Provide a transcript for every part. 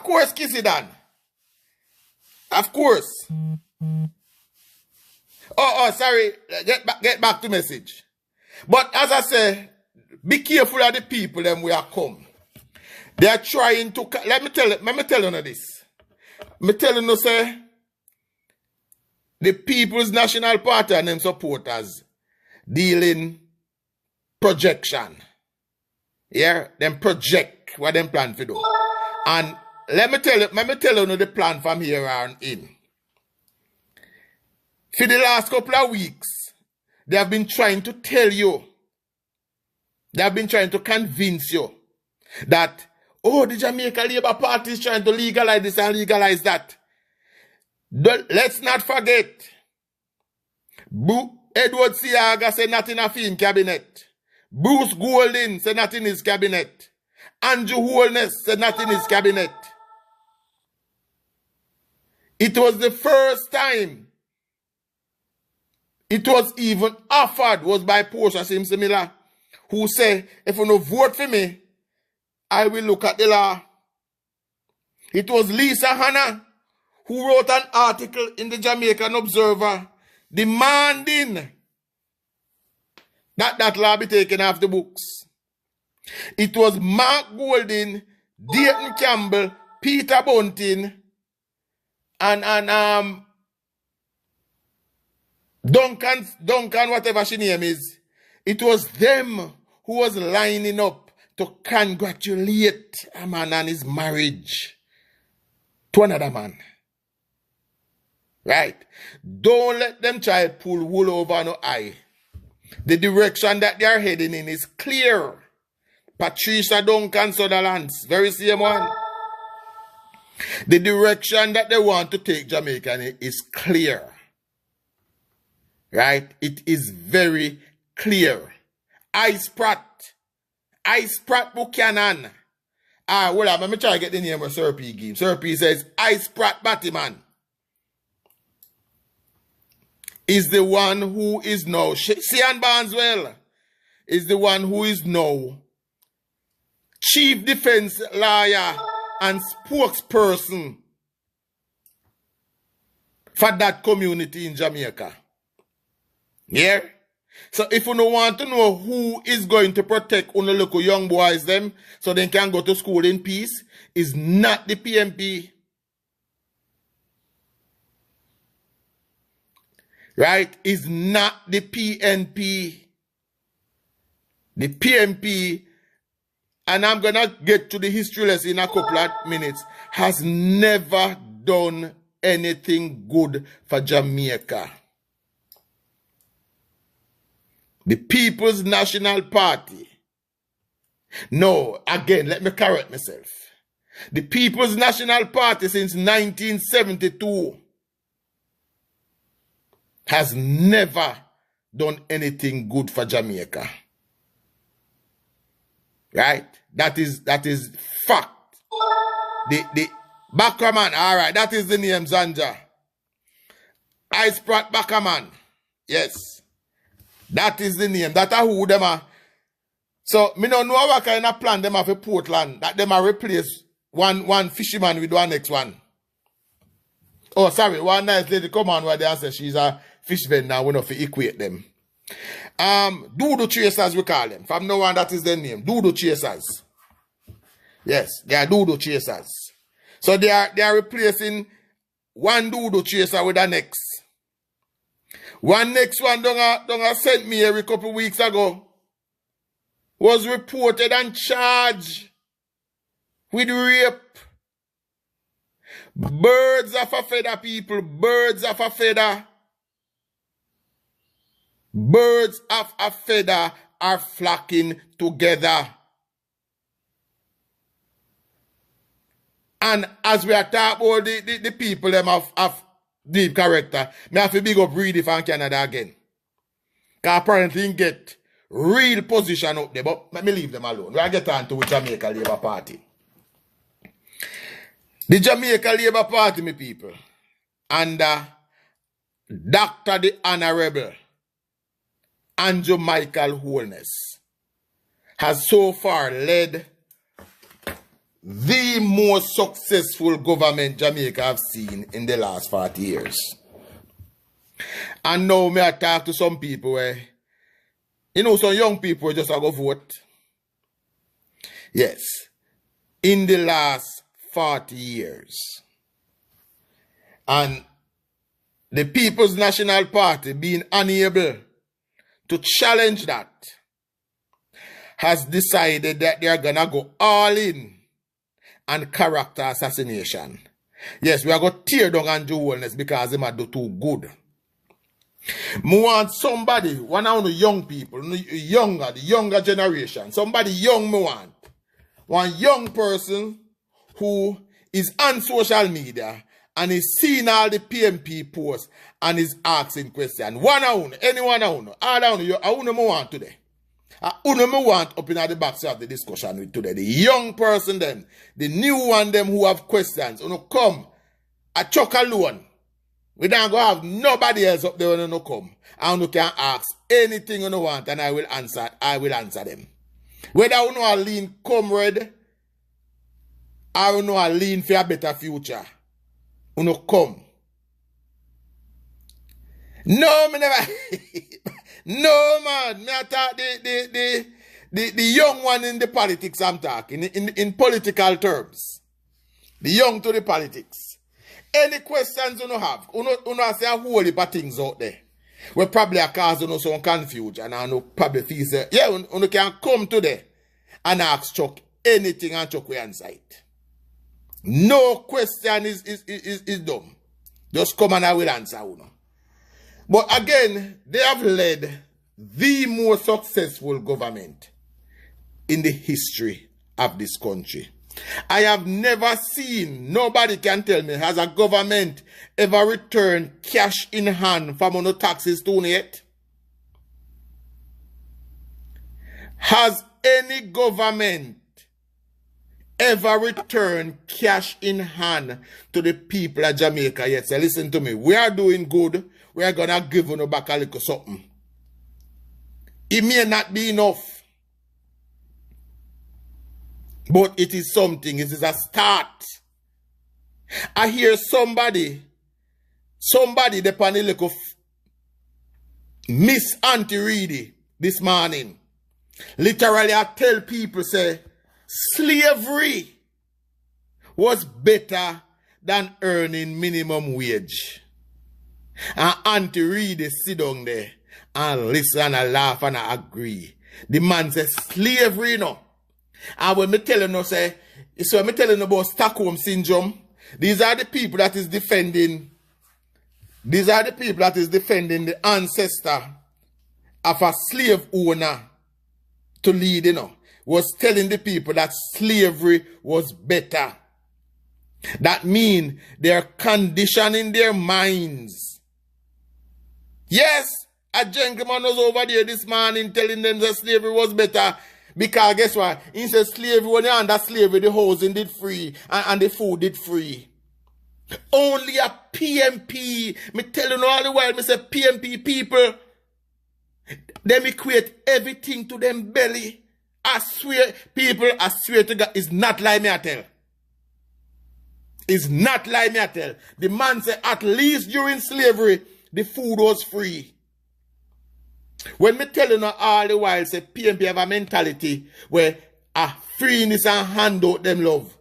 course, Kissy Dan. Of course. Oh, sorry. Get back to message. But as I say, be careful of the people them we are come. They are trying to... Let me tell you this. Me tell you, say, the People's National Party and them supporters dealing projection. Yeah? Them project what them plan to do. And let me tell you the plan from here on in. For the last couple of weeks, they have been trying to tell you, they have been trying to convince you that, oh, the Jamaica Labour Party is trying to legalize this and legalize that. Let's not forget, Edward Siaga said nothing of his cabinet. Bruce Golding said nothing in his cabinet. Andrew Holness said nothing in his cabinet. It was the first time it was even offered was by Portia Simsimila, who said, if you no vote for me, I will look at the law. It was Lisa Hanna who wrote an article in the Jamaican Observer demanding that law be taken off the books. It was Mark Golding, Dayton Campbell, Peter Bunting, and Duncan, whatever she name is. It was them who was lining up to congratulate a man on his marriage to another man. Right? Don't let them try to pull wool over no eye. The direction that they are heading in is clear. Patricia Duncan Sutherland's very same one. The direction that they want to take Jamaica in is clear. Right? It is very clear. Ice Pratt Buchanan. Let me try to get the name of Sir P. give. Sir P says, Ice Pratt Battyman is the one who is now, Sian Barneswell is the one who is now chief defense lawyer and spokesperson for that community in Jamaica. Yeah? So if you don't want to know who is going to protect only local young boys them so they can go to school in peace, is not the PMP. Right? Is not the PNP. The PMP, and I'm going to get to the history lesson in a couple of minutes, has never done anything good for Jamaica. The People's National Party. No, again, let me correct myself. The People's National Party since 1972 has never done anything good for Jamaica. Right? That is fact. The Backerman, all right, that is the name, Zanja. Ice Pratt Backerman. Yes. That is the name. That are who them are. So, me don't know what kind of plan them have for Portland. That them are replace one fisherman with one next one. Oh, sorry. One nice lady come on where they say she's a fish vendor. We don't equate them. Doodoo chasers we call them. From now on, that is their name. Doodoo chasers. Yes, they are doodoo chasers. So they are replacing one doodoo chaser with the next. One next one don't sent me every couple weeks ago was reported and charged with rape. Birds of a feather, people. Birds of a feather. Birds of a feather are flocking together. And as we are talking about the people them of deep character, me have to big up Reedy from Canada again. Because apparently he get real position up there, but let me leave them alone. We'll get on to the Jamaica Labour Party. The Jamaica Labour Party, my people, under Dr. the Honorable Andrew Michael Holness, has so far led the most successful government Jamaica have seen in the last 40 years. And now me I talk to some people where, some young people just go vote. Yes. In the last 40 years. And the People's National Party being unable to challenge that has decided that they are going to go all in on character assassination. Yes, we are going to tear down Andrew Holness because they might do too good. We want somebody, one of the young people, the younger generation, somebody young me want. One young person who is on social media and is seeing all the PMP posts and is asking questions. One of any one of you, all of you, I want today. I want up in the box of the discussion with today. The young person them, the new one them who have questions, come, I chuck alone. We don't go have nobody else up there when you come. And you can ask anything you want and I will answer them. Whether you know a lean comrade or you know a lean for a better future. You come. No, me never. No, man. Me I talk the young one in the politics I'm talking. In political terms. The young to the politics. Any questions you have? You say a whole heap of things out there. We probably cause some confusion and you probably feel say, yeah, you can come today and ask Chuck anything and Chuck will answer it. No question is dumb. Just come and I will answer you. But again, they have led the most successful government in the history of this country. I have never seen, nobody can tell me, has a government ever returned cash in hand from no taxes to yet? Has any government ever returned cash in hand to the people of Jamaica yet? Say, listen to me, we are doing good, we are going to give you back a little something. It may not be enough. But it is something. It is a start. I hear somebody the panel of Miss Auntie Reedy this morning. Literally, I tell people, say, slavery was better than earning minimum wage. And Auntie Reedy sit down there and listen and laugh and agree. The man says, slavery, no. And when me telling you, say, so me telling you about Stockholm syndrome, these are the people that is defending the ancestor of a slave owner to lead, was telling the people that slavery was better. That means they're conditioning their minds. Yes, a gentleman was over there this morning telling them that slavery was better. Because guess what? He said slavery, when you're under slavery, the housing did free and the food did free. Only a PMP, me tell you all the while, me say PMP people, them equate everything to them belly. I swear, people, I swear to God, it's not like me I tell. It's not like me I tell. The man said at least during slavery, the food was free. When me telling you all the while, say PMP have a mentality where a freeness and hand out them love.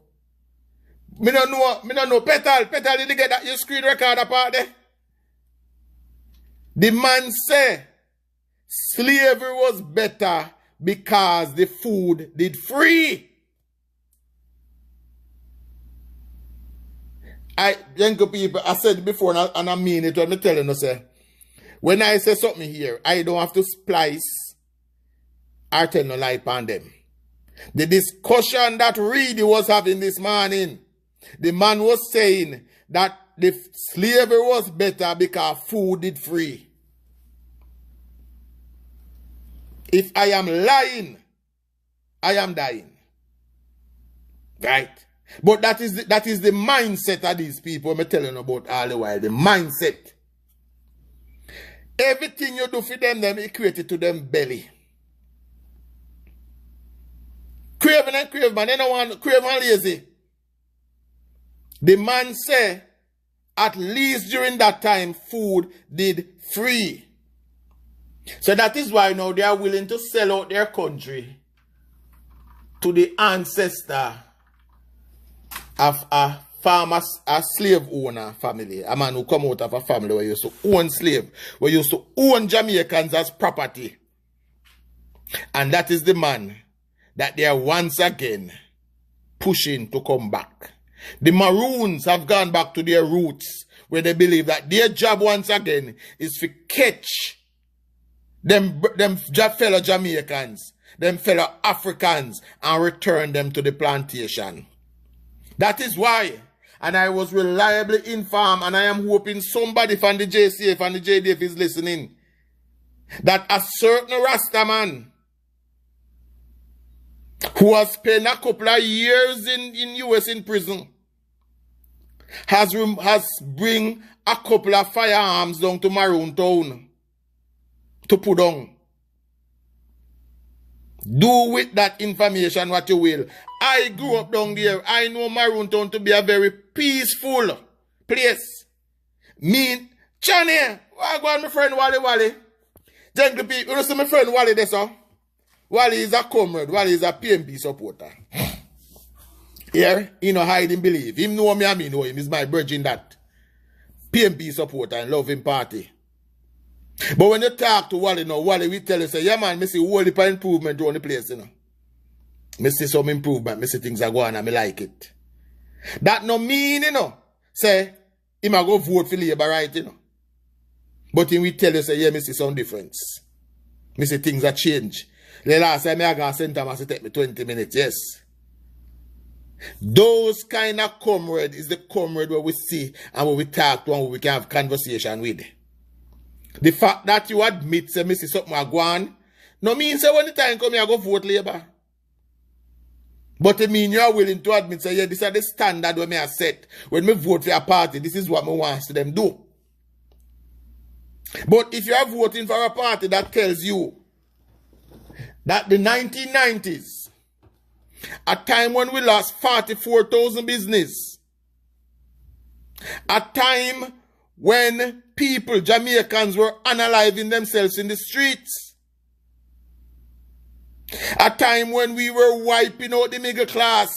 Me don't know, Petal, did you get that your screen record apart there? The man say slavery was better because the food did free. Young people, I said before and I mean it when me telling you, say, when I say something here, I don't have to splice or tell no lie upon them. The discussion that Reedy was having this morning, the man was saying that the slavery was better because food did free. If I am lying, I am dying. Right? But that is the mindset of these people I'm telling you about all the while. The mindset. Everything you do for them equate it to them belly. Craving and crave, man. They don't want crave and lazy. The man say, at least during that time, food did free. So that is why now they are willing to sell out their country to the ancestor of a farmer, a slave owner family. A man who come out of a family where used to own slave, where used to own Jamaicans as property. And that is the man that they are once again pushing to come back. The Maroons have gone back to their roots, where they believe that their job once again is to catch them fellow Jamaicans, them fellow Africans, and return them to the plantation. That is why, and I was reliably informed, and I am hoping somebody from the JCF and the JDF is listening, that a certain Rasta man who has spent a couple of years in US in prison has bring a couple of firearms down to Maroon Town to put on. Do with that information what you will. I grew up down there. I know Maroon Town to be a very peaceful place. Me, Johnny, I go on my friend Wally. Gentle people, you know see my friend Wally there, sir? Wally is a comrade. Wally is a PMP supporter. Here, he no hide him believe. Him know me and me know him. He's my virgin that. PMP supporter and love him party. But when you talk to Wally now, Wally will tell you, say, yeah man, me see whole heap of improvement on the place, you know. Me see some improvement, me see things are going and me like it. That no mean, you know, say, he might go vote for Labour, right, you know. But he will tell you, say, yeah, me see some difference. Me see things are change. The last time I got sent time, I take me 20 minutes, yes. Those kind of comrade is the comrade where we see and where we talk to and where we can have conversation with. The fact that you admit, say, me see something I go on, no means say when the time come, I go vote Labour. But it mean you are willing to admit, say, yeah, this is the standard when me have set. When me vote for a party, this is what me want to them do. But if you are voting for a party that tells you that the 1990s, a time when we lost 44,000 business, a time when people, Jamaicans, were unaliving themselves in the streets. A time when we were wiping out the middle class.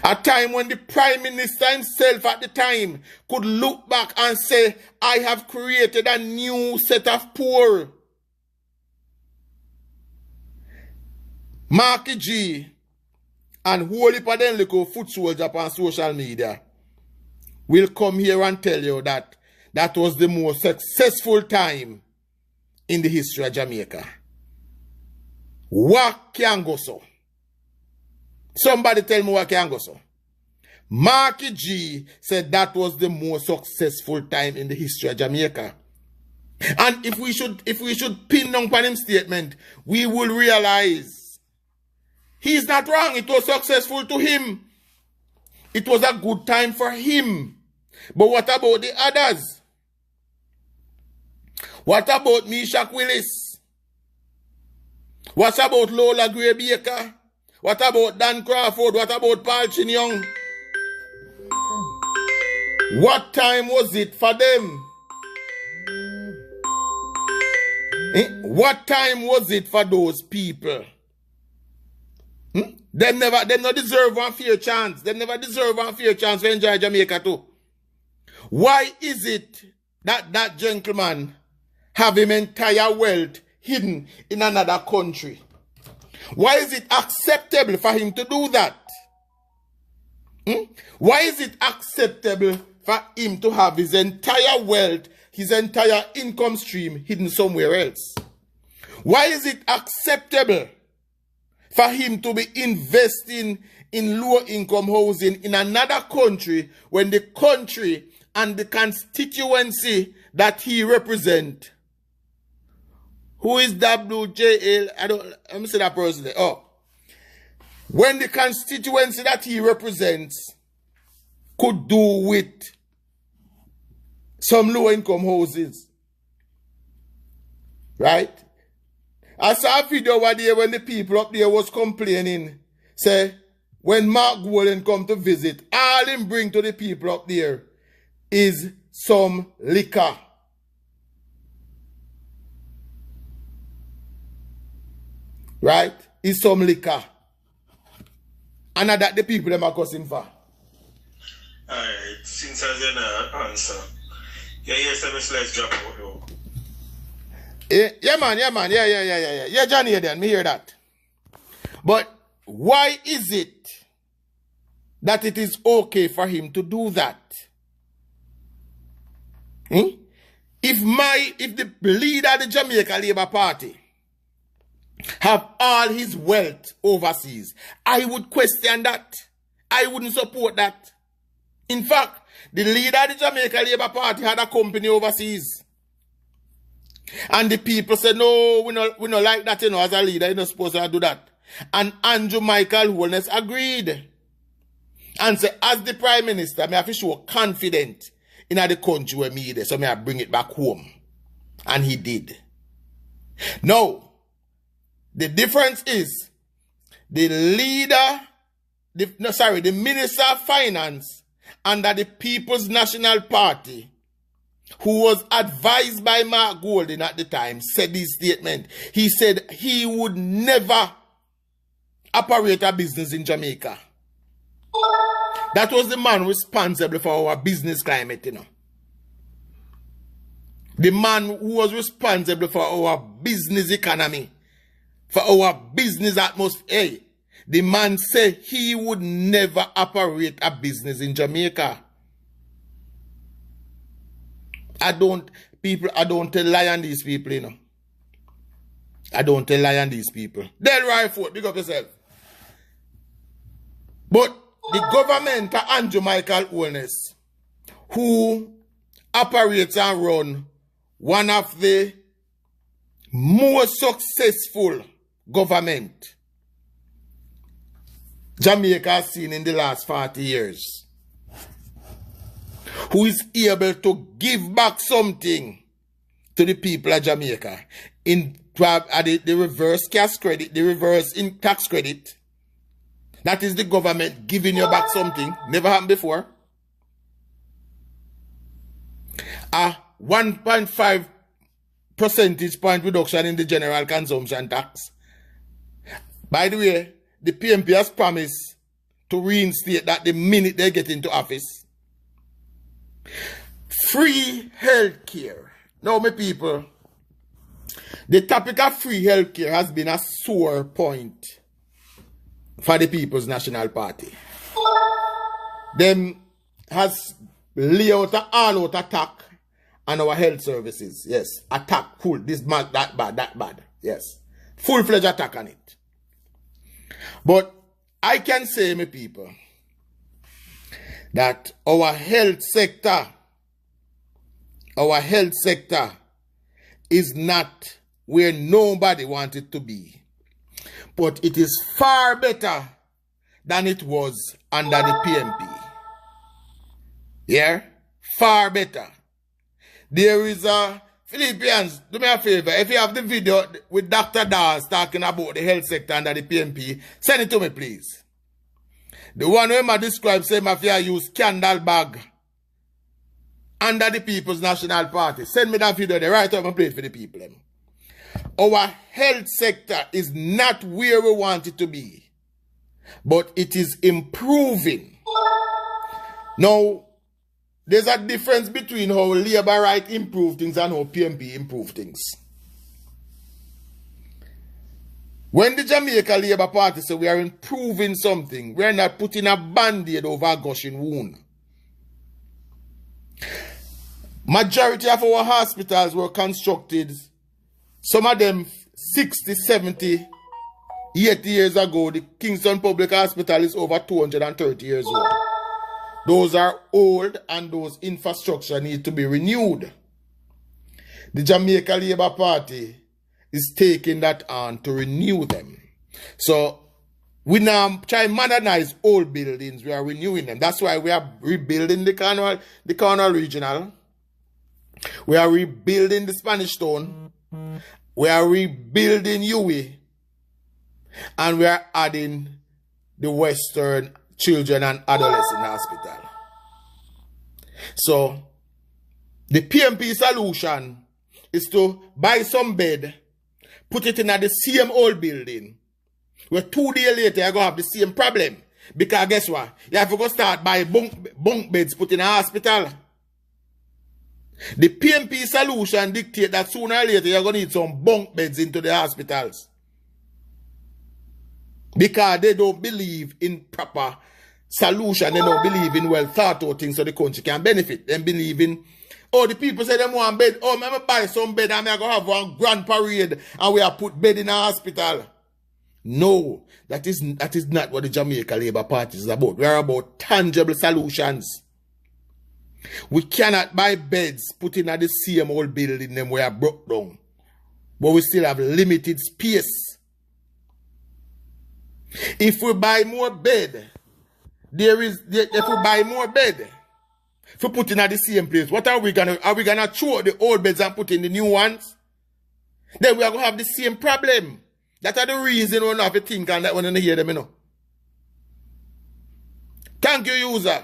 A time when the Prime Minister himself at the time could look back and say, I have created a new set of poor. Marky G and whole heap of them little foot soldier on social media will come here and tell you that that was the most successful time in the history of Jamaica. What can go so? Somebody tell me what can go so. Marky G said that was the most successful time in the history of Jamaica. And if we should pin down upon his statement, we will realize he's not wrong. It was successful to him. It was a good time for him. But what about the others? What about Meshach Willis? What about Lola Gray Baker? What about Dan Crawford? What about Paul Chin Young? What time was it for them? What time was it for those people? Them not deserve one fair chance. Them never deserve one fair chance to enjoy Jamaica too. Why is it that that gentleman have his entire wealth hidden in another country? Why is it acceptable for him to do that? Why is it acceptable for him to have his entire wealth, his entire income stream hidden somewhere else? Why is it acceptable for him to be investing in low-income housing in another country when the country and the constituency that he represents? Who is WJL? Let me say that person there. Oh. When the constituency that he represents could do with some low-income houses. Right? I saw a video one day when the people up there was complaining. Say, when Mark Golden come to visit, all him bring to the people up there is some liquor. Right? Is some liquor. And that the people them are cussing for. Alright, since I didn't answer. Yeah, yes, let's drop out though. Yeah, man. Yeah, Johnny, then, me hear that. But why is it that it is okay for him to do that? If the leader of the Jamaica Labour Party have all his wealth overseas, I would question that. I wouldn't support that. In fact, the leader of the Jamaica Labour Party had a company overseas. And the people said, no, we not like that, as a leader, you're not supposed to do that. And Andrew Michael Holness agreed. And said, as the Prime Minister, I have to show confident in the country where me there, so I bring it back home. And he did. Now, the difference is, the Minister of Finance under the People's National Party, who was advised by Mark Golden at the time, said this statement. He said he would never operate a business in Jamaica. That was the man responsible for our business climate, The man who was responsible for our business economy, for our business atmosphere. Hey, the man said he would never operate a business in Jamaica. I don't tell lie on these people, I don't tell lie on these people. They'll right foot, big up yourself. But the government of Andrew Michael Holness, who operates and run one of the most successful government Jamaica has seen in the last 40 years, who is able to give back something to the people of Jamaica in the reverse cash credit, the reverse in tax credit. That is the government giving you back something. Never happened before. A 1.5 percentage point reduction in the general consumption tax. By the way, the PMP has promised to reinstate that the minute they get into office. Free healthcare. Now, my people, the topic of free healthcare has been a sore point for the People's National Party. Them has laid out an all-out attack on our health services. Yes, attack, full, this bad, that bad. Yes, full-fledged attack on it. But I can say, my people, that our health sector is not where nobody wants it to be. But it is far better than it was under the PMP. Yeah? Far better. There is a Philippians, do me a favor. If you have the video with Dr. Dawes talking about the health sector under the PMP, send it to me, please. The one where I describe say mafia use candle bag under the People's National Party. Send me that video there right up and play it for the people. Our health sector is not where we want it to be, but it is improving. Now, there's a difference between how Labour right improve things and how PMP improve things. When the Jamaica Labour Party say we are improving something, we are not putting a band-aid over a gushing wound. Majority of our hospitals were constructed, some of them 60, 70, 80 years ago. The Kingston Public Hospital is over 230 years old. Those are old and those infrastructure need to be renewed. The Jamaica Labour Party is taking that on to renew them. So we now try and modernize old buildings. We are renewing them. That's why we are rebuilding the Cornwall Regional. We are rebuilding the Spanish Town. We are rebuilding UWI and we are adding the Western Children and Adolescent Hospital. So, the PMP solution is to buy some bed, put it in the same old building, where 2 days later you're going to have the same problem. Because guess what? You have to go start buying bunk beds put in a hospital. The PMP solution dictates that sooner or later you're going to need some bunk beds into the hospitals. Because they don't believe in proper solution. They don't believe in well thought out things so the country can benefit. They believe in, oh, the people say they want bed. Oh, I'm going to buy some bed and I'm going to have one grand parade and we have put bed in a hospital. No, that is not what the Jamaica Labour Party is about. We are about tangible solutions. We cannot buy beds put in the same old building them we are broke down. But we still have limited space. If we buy more bed, if we buy more bed, if we put in at the same place, what are we gonna throw the old beds and put in the new ones? Then we are gonna have the same problem. That are the reason we don't have to think on that when you hear them, you know. Thank you, user.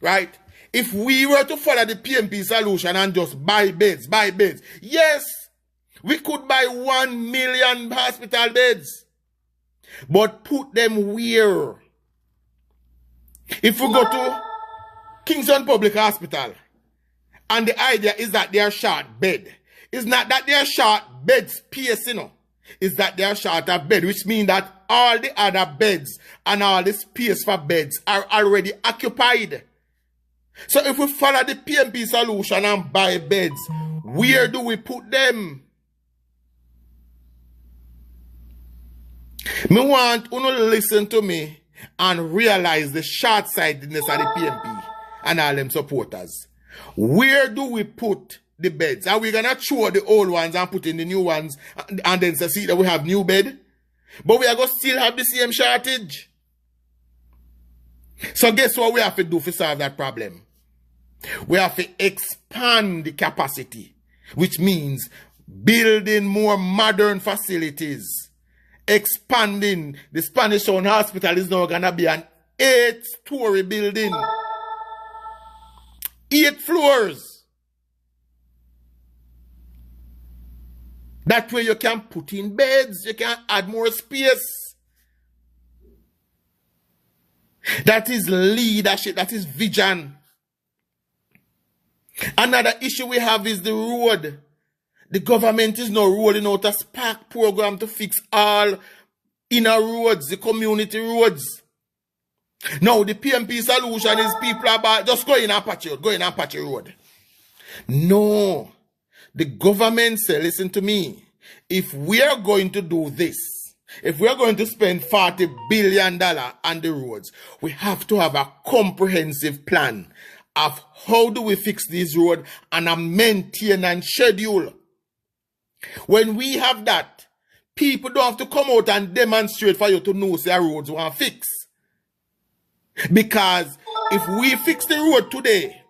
Right? If we were to follow the PMP solution and just buy beds, yes, we could buy 1 million hospital beds. But put them where? If we go to Kingston Public Hospital, and the idea is that they are short bed. It's not that they are short bed space, you know. Is that they are short of bed, which means that all the other beds and all the space for beds are already occupied. So if we follow the PMP solution and buy beds, where do we put them? Me want you to listen to me and realize the short-sightedness of the PMP and all them supporters. Where do we put the beds? Are we gonna throw the old ones and put in the new ones and then see that we have new bed? But we are gonna still have the same shortage. So guess what we have to do to solve that problem? We have to expand the capacity, which means building more modern facilities. Expanding. The Spanish Town Hospital is now gonna be an 8-story building. 8 floors. That way you can put in beds, you can add more space. That is leadership, that is vision. Another issue we have is the road. The government is now rolling out a spark program to fix all inner roads, the community roads. Now the PMP solution is people about just go in Apache Road. No. The government said, listen to me, if we are going to do this, if we are going to spend $40 billion on the roads, we have to have a comprehensive plan of how do we fix these roads and a maintenance schedule. When we have that, people don't have to come out and demonstrate for you to know their roads want fix. Because if we fix the road today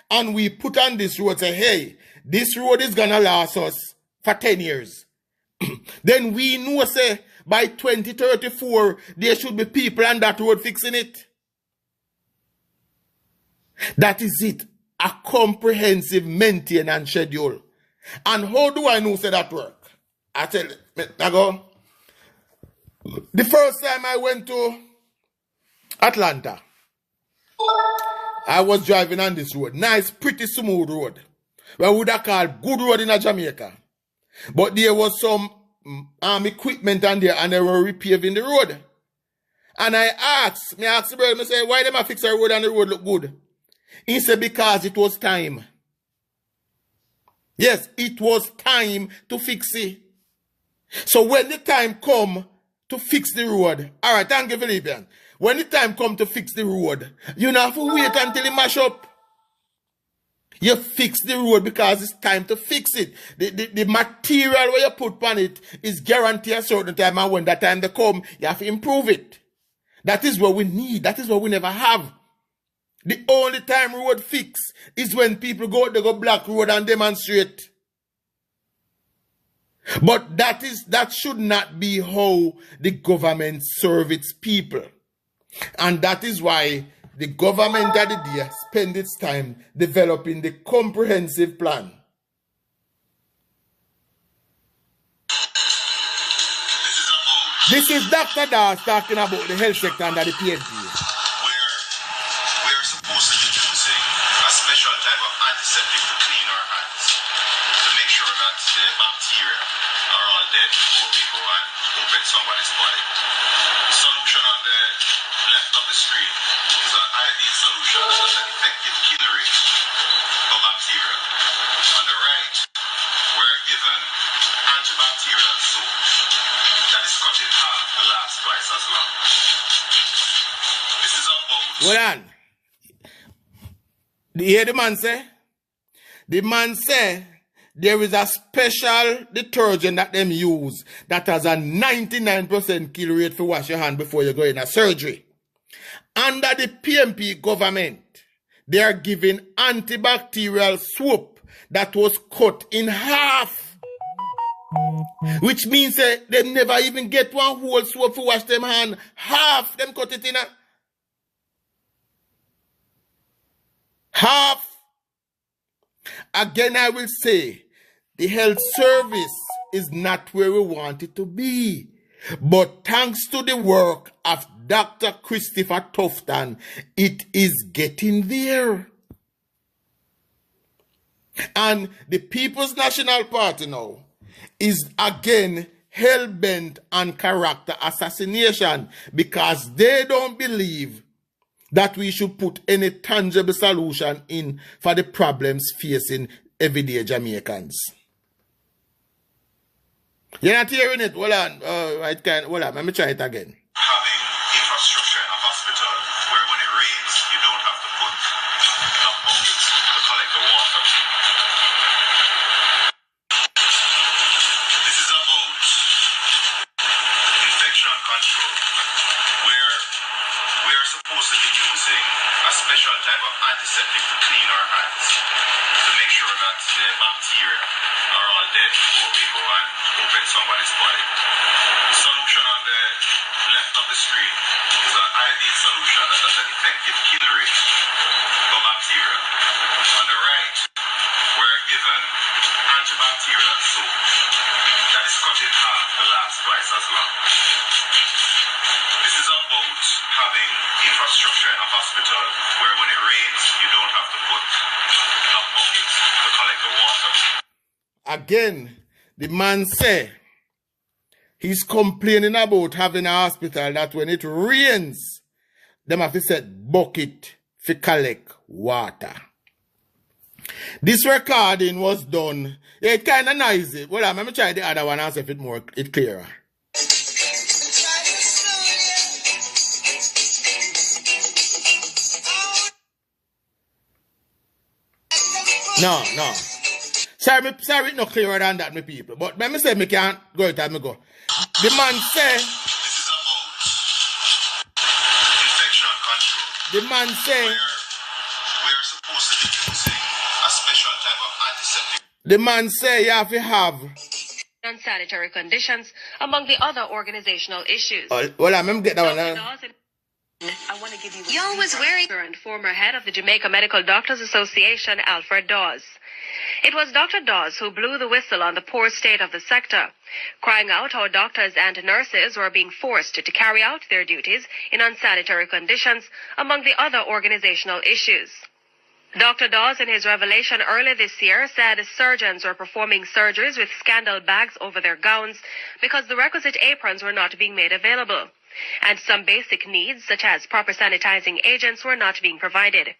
and we put on this road, say, hey, this road is gonna last us for 10 years. Then we know, say, by 2034, there should be people on that road fixing it. That is it. A comprehensive maintenance schedule. And how do I know, say, that work? I tell you, I go. The first time I went to Atlanta, I was driving on this road. Nice, pretty smooth road. We would have called good road in Jamaica. But there was some equipment on there and they were repaving the road. And I asked the brother, I say, why them I fix the road and the road look good? He said, because it was time. Yes, it was time to fix it. So when the time come to fix the road, all right, thank you, Philippian. When the time come to fix the road, you don't have to wait until it mash up. You fix the road because it's time to fix it. The material where you put on it is guaranteed a certain time, and when that time they come, you have to improve it. That is what we need. That is what we never have. The only time road fix is when people go block road and demonstrate. But that should not be how the government serve its people. And that is why the government of the day spend its time developing the comprehensive plan. This is Dr. Das talking about the health sector under the PNP. Where we are supposed to be using a special type of antiseptic to clean our hands to make sure that the bacteria are all dead before we go and open somebody's body. The solution on the left of the screen is an iodine solution that has an effective kill rate for bacteria. On the right, we're given antibacterial soap that is cut in half to last twice as long. This is a boat. Hold on. You hear the man say? The man say there is a special detergent that them use that has a 99% kill rate for wash your hand before you go in a surgery. Under the PNP government, they are giving antibacterial soap that was cut in half. Which means they never even get one whole soap for wash them hand. Half them cut it in a half. Again, I will say, the health service is not where we want it to be. But thanks to the work of Dr. Christopher Tufton, it is getting there. And the People's National Party now is again hell-bent on character assassination because they don't believe that we should put any tangible solution in for the problems facing everyday Jamaicans. You're not hearing it? Hold on. Hold on. Let me try it again. Having infrastructure in a hospital where when it rains, you don't have to put a bucket to collect the water. This is about infection control, where we are supposed to be using a special type of antiseptic to clean our hands to make sure that the bacteria are all dead before we go and open somebody's body. The solution on the left of the screen is an iodine solution that has an effective kill rate for bacteria. On the right, we're given antibacterial soap that is cut in half to last twice as long. This is about having infrastructure in a hospital where when it rains, you don't have to put a bucket to collect the water. Again, the man say he's complaining about having a hospital that when it rains, them have to set bucket to collect water. This recording was done. Yeah, it kind of noisy. Well, let me try the other one and see if it's clearer. No. Sorry, it's not clearer than that, my people. But let me say, me can't go it as me go. The man say, This is about infection control. The man say, we are supposed to be using a special type of antiseptic. The man say you have to have unsanitary conditions, among the other organizational issues. well, let me get that one. I want to give you Young was wearing and former head of the Jamaica Medical Doctors Association, Alfred Dawes. It was Dr. Dawes who blew the whistle on the poor state of the sector, crying out how doctors and nurses were being forced to carry out their duties in unsanitary conditions, among the other organizational issues. Dr. Dawes, in his revelation early this year, said surgeons were performing surgeries with scandal bags over their gowns because the requisite aprons were not being made available, and some basic needs, such as proper sanitizing agents, were not being provided.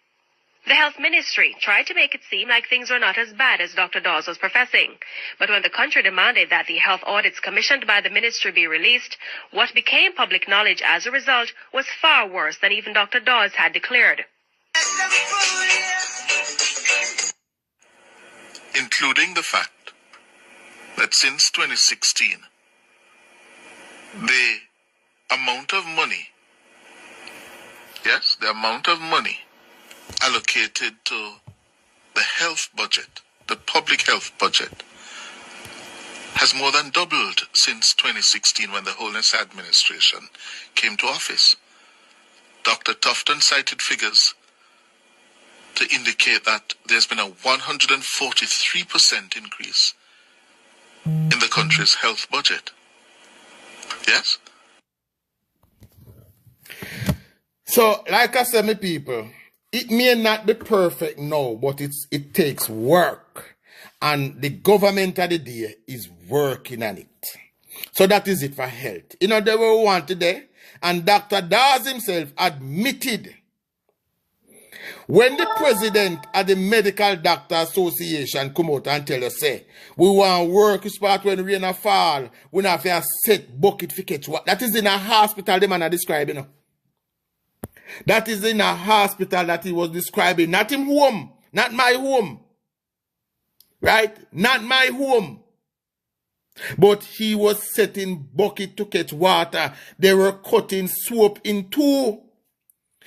The Health Ministry tried to make it seem like things were not as bad as Dr. Dawes was professing, but when the country demanded that the health audits commissioned by the ministry be released, what became public knowledge as a result was far worse than even Dr. Dawes had declared. Including the fact that since 2016, the amount of money allocated to the health budget, the public health budget, has has more than doubled since 2016 when the Holness administration came to office. Dr. Tufton cited figures to indicate that there's been a 143% increase in the country's health budget. Yes? So, like I said, my people, it may not be perfect now, but it takes work. And the government of the day is working on it. So that is it for health. You know, they were one today, and Dr. Dawes himself admitted when the president of the Medical Doctor Association come out and tell us, say, we want work spot when rain a fall, we not have to set bucket for catch what. That is in a hospital the man are describing. That is in a hospital that he was describing. Not in home. Not my home. Right? Not my home. But he was setting bucket to catch water. They were cutting soap in two.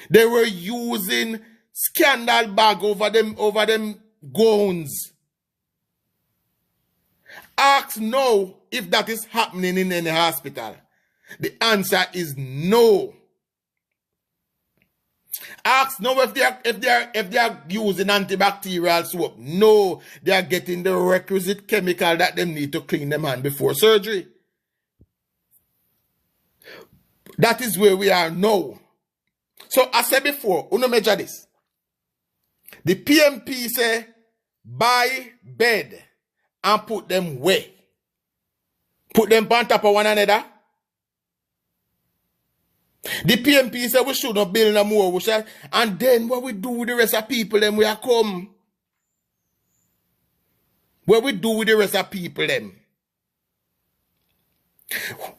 They were using scandal bag over them gowns. Ask now if that is happening in any hospital. The answer is no. Ask now if they are using antibacterial soap. No, they are getting the requisite chemical that they need to clean them hand before surgery. That is where we are now. So I said before, you know measure this. The PMP say buy bed and put them where? Put them on top of one another. The PMP said we should not build no more. And then what we do with the rest of people, them we are come. What we do with the rest of people, them.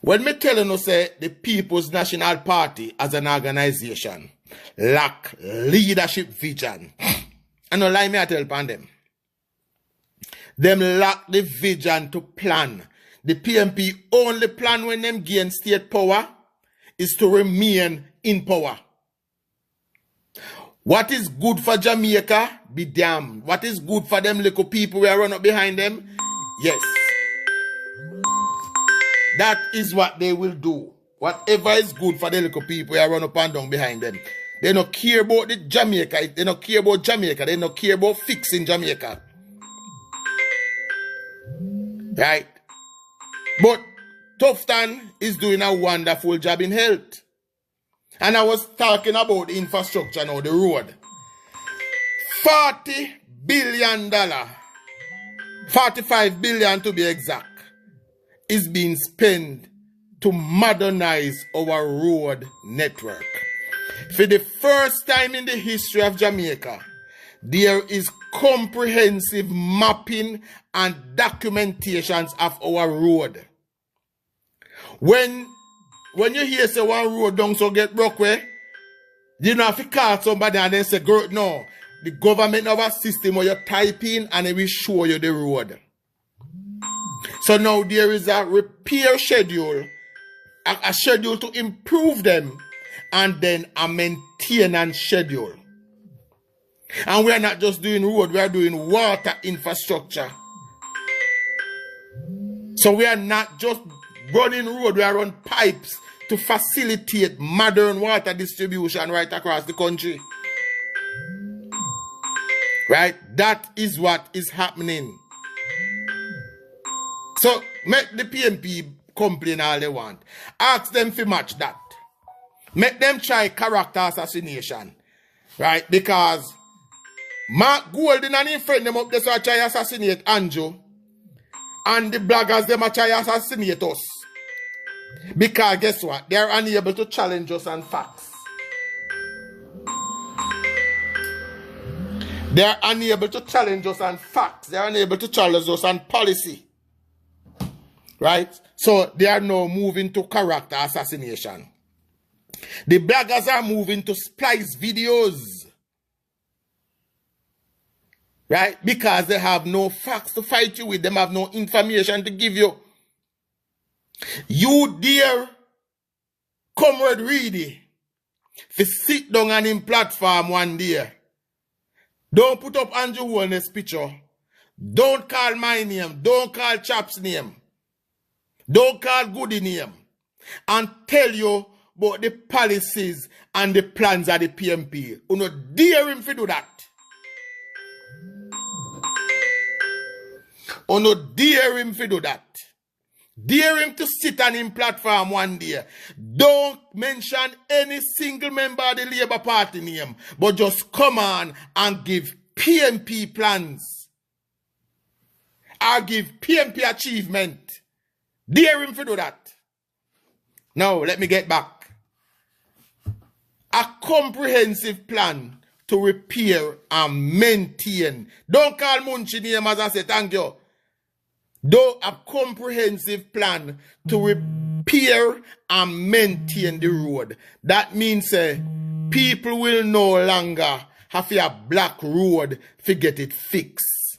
When me telling you, say, the People's National Party as an organization lack leadership vision. I don't lie me, I tell upon them. Them lack the vision to plan. The PMP only plan when them gain state power is to remain in power. What is good for Jamaica, be damned. What is good for them little people who are run up behind them? Yes. That is what they will do. Whatever is good for the little people who are run up and down behind them. They don't care about the Jamaica. They don't care about Jamaica. They don't care about fixing Jamaica. Right? But Tufton is doing a wonderful job in health. And I was talking about the infrastructure now, the road. $40 billion, $45 billion to be exact, is being spent to modernize our road network. For the first time in the history of Jamaica, there is comprehensive mapping and documentations of our road. When you hear say one road down so get broke way, you don't have to call somebody and then say, no, the government have a system where you type in and it will show you the road. So now there is a repair schedule, a schedule to improve them, and then a maintenance schedule. And we are not just doing road, we are doing water infrastructure. So we are not just running road, we are running pipes to facilitate modern water distribution right across the country. Right? That is what is happening. So make the PMP complain all they want. Ask them to match that. Make them try character assassination. Right? Because Mark Golden and his friend them up there so try assassinate Andrew. And the bloggers them try assassinate us. Because guess what? They are unable to challenge us on facts. They are unable to challenge us on facts. They are unable to challenge us on policy. Right? So they are now moving to character assassination. The bloggers are moving to splice videos. Right? Because they have no facts to fight you with. They have no information to give you. You dear comrade Reedy, if you sit down on him platform one day, don't put up Andrew Holness picture. Don't call my name. Don't call Chap's name. Don't call Goody name and tell you about the policies and the plans of the PMP. You no dare him to do that. You no dare him to do that. Dare him to sit on him platform one day. Don't mention any single member of the Labour Party name, but just come on and give PMP plans. Or give PMP achievement. Dare him to do that. Now, let me get back. A comprehensive plan to repair and maintain. Don't call Munchi name as I say, thank you. Though a comprehensive plan to repair and maintain the road. That means people will no longer have a black road to get it fixed.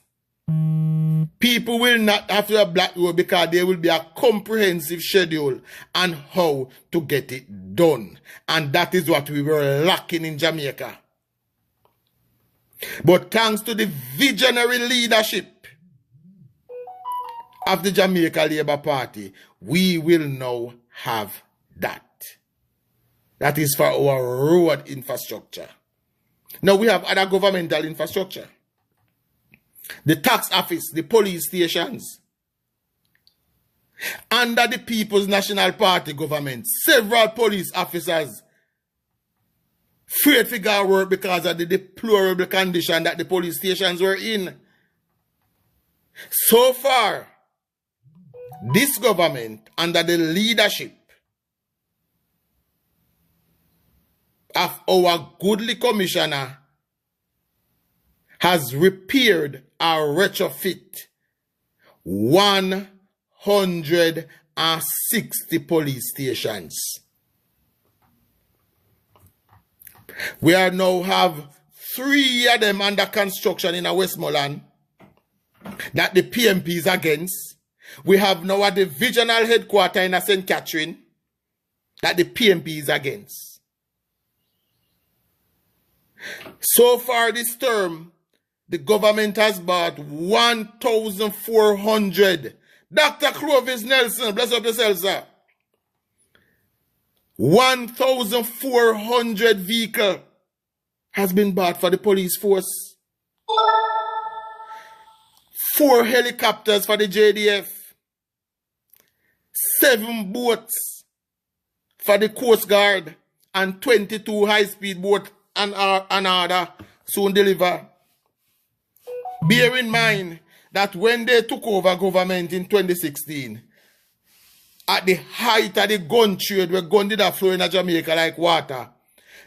People will not have a black road because there will be a comprehensive schedule on how to get it done. And that is what we were lacking in Jamaica. But thanks to the visionary leadership of the Jamaica Labour Party, we will now have that. That is for our road infrastructure. Now we have other governmental infrastructure. The tax office, the police stations. Under the People's National Party government, several police officers feared to go work because of the deplorable condition that the police stations were in. So far, this government, under the leadership of our goodly commissioner, has repaired or retrofit 160 police stations. We are now have 3 of them under construction in Westmoreland that the PMP is against. We have now a divisional headquarters in St. Catherine that the PMP is against. So far this term, the government has bought 1,400. Dr. Clovis Nelson, bless up yourself, sir. 1,400 vehicles has been bought for the police force. 4 helicopters for the JDF. 7 boats for the Coast Guard. And 22 high-speed boats and order soon deliver. Bear in mind that when they took over government in 2016, at the height of the gun trade where gun did flow in Jamaica like water,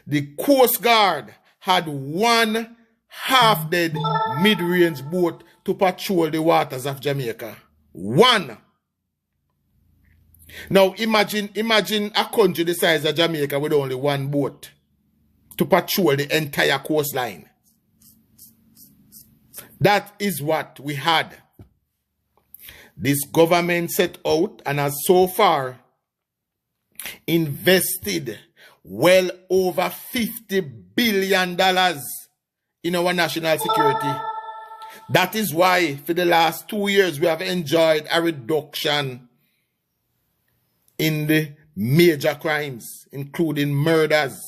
the Coast Guard had 1 half-dead mid-range boat to patrol the waters of Jamaica. 1. Now imagine a country the size of Jamaica with only 1 boat to patrol the entire coastline. That is what we had. This government set out and has so far invested well over $50 billion in our national security. That is why for the last 2 years we have enjoyed a reduction in the major crimes, including murders.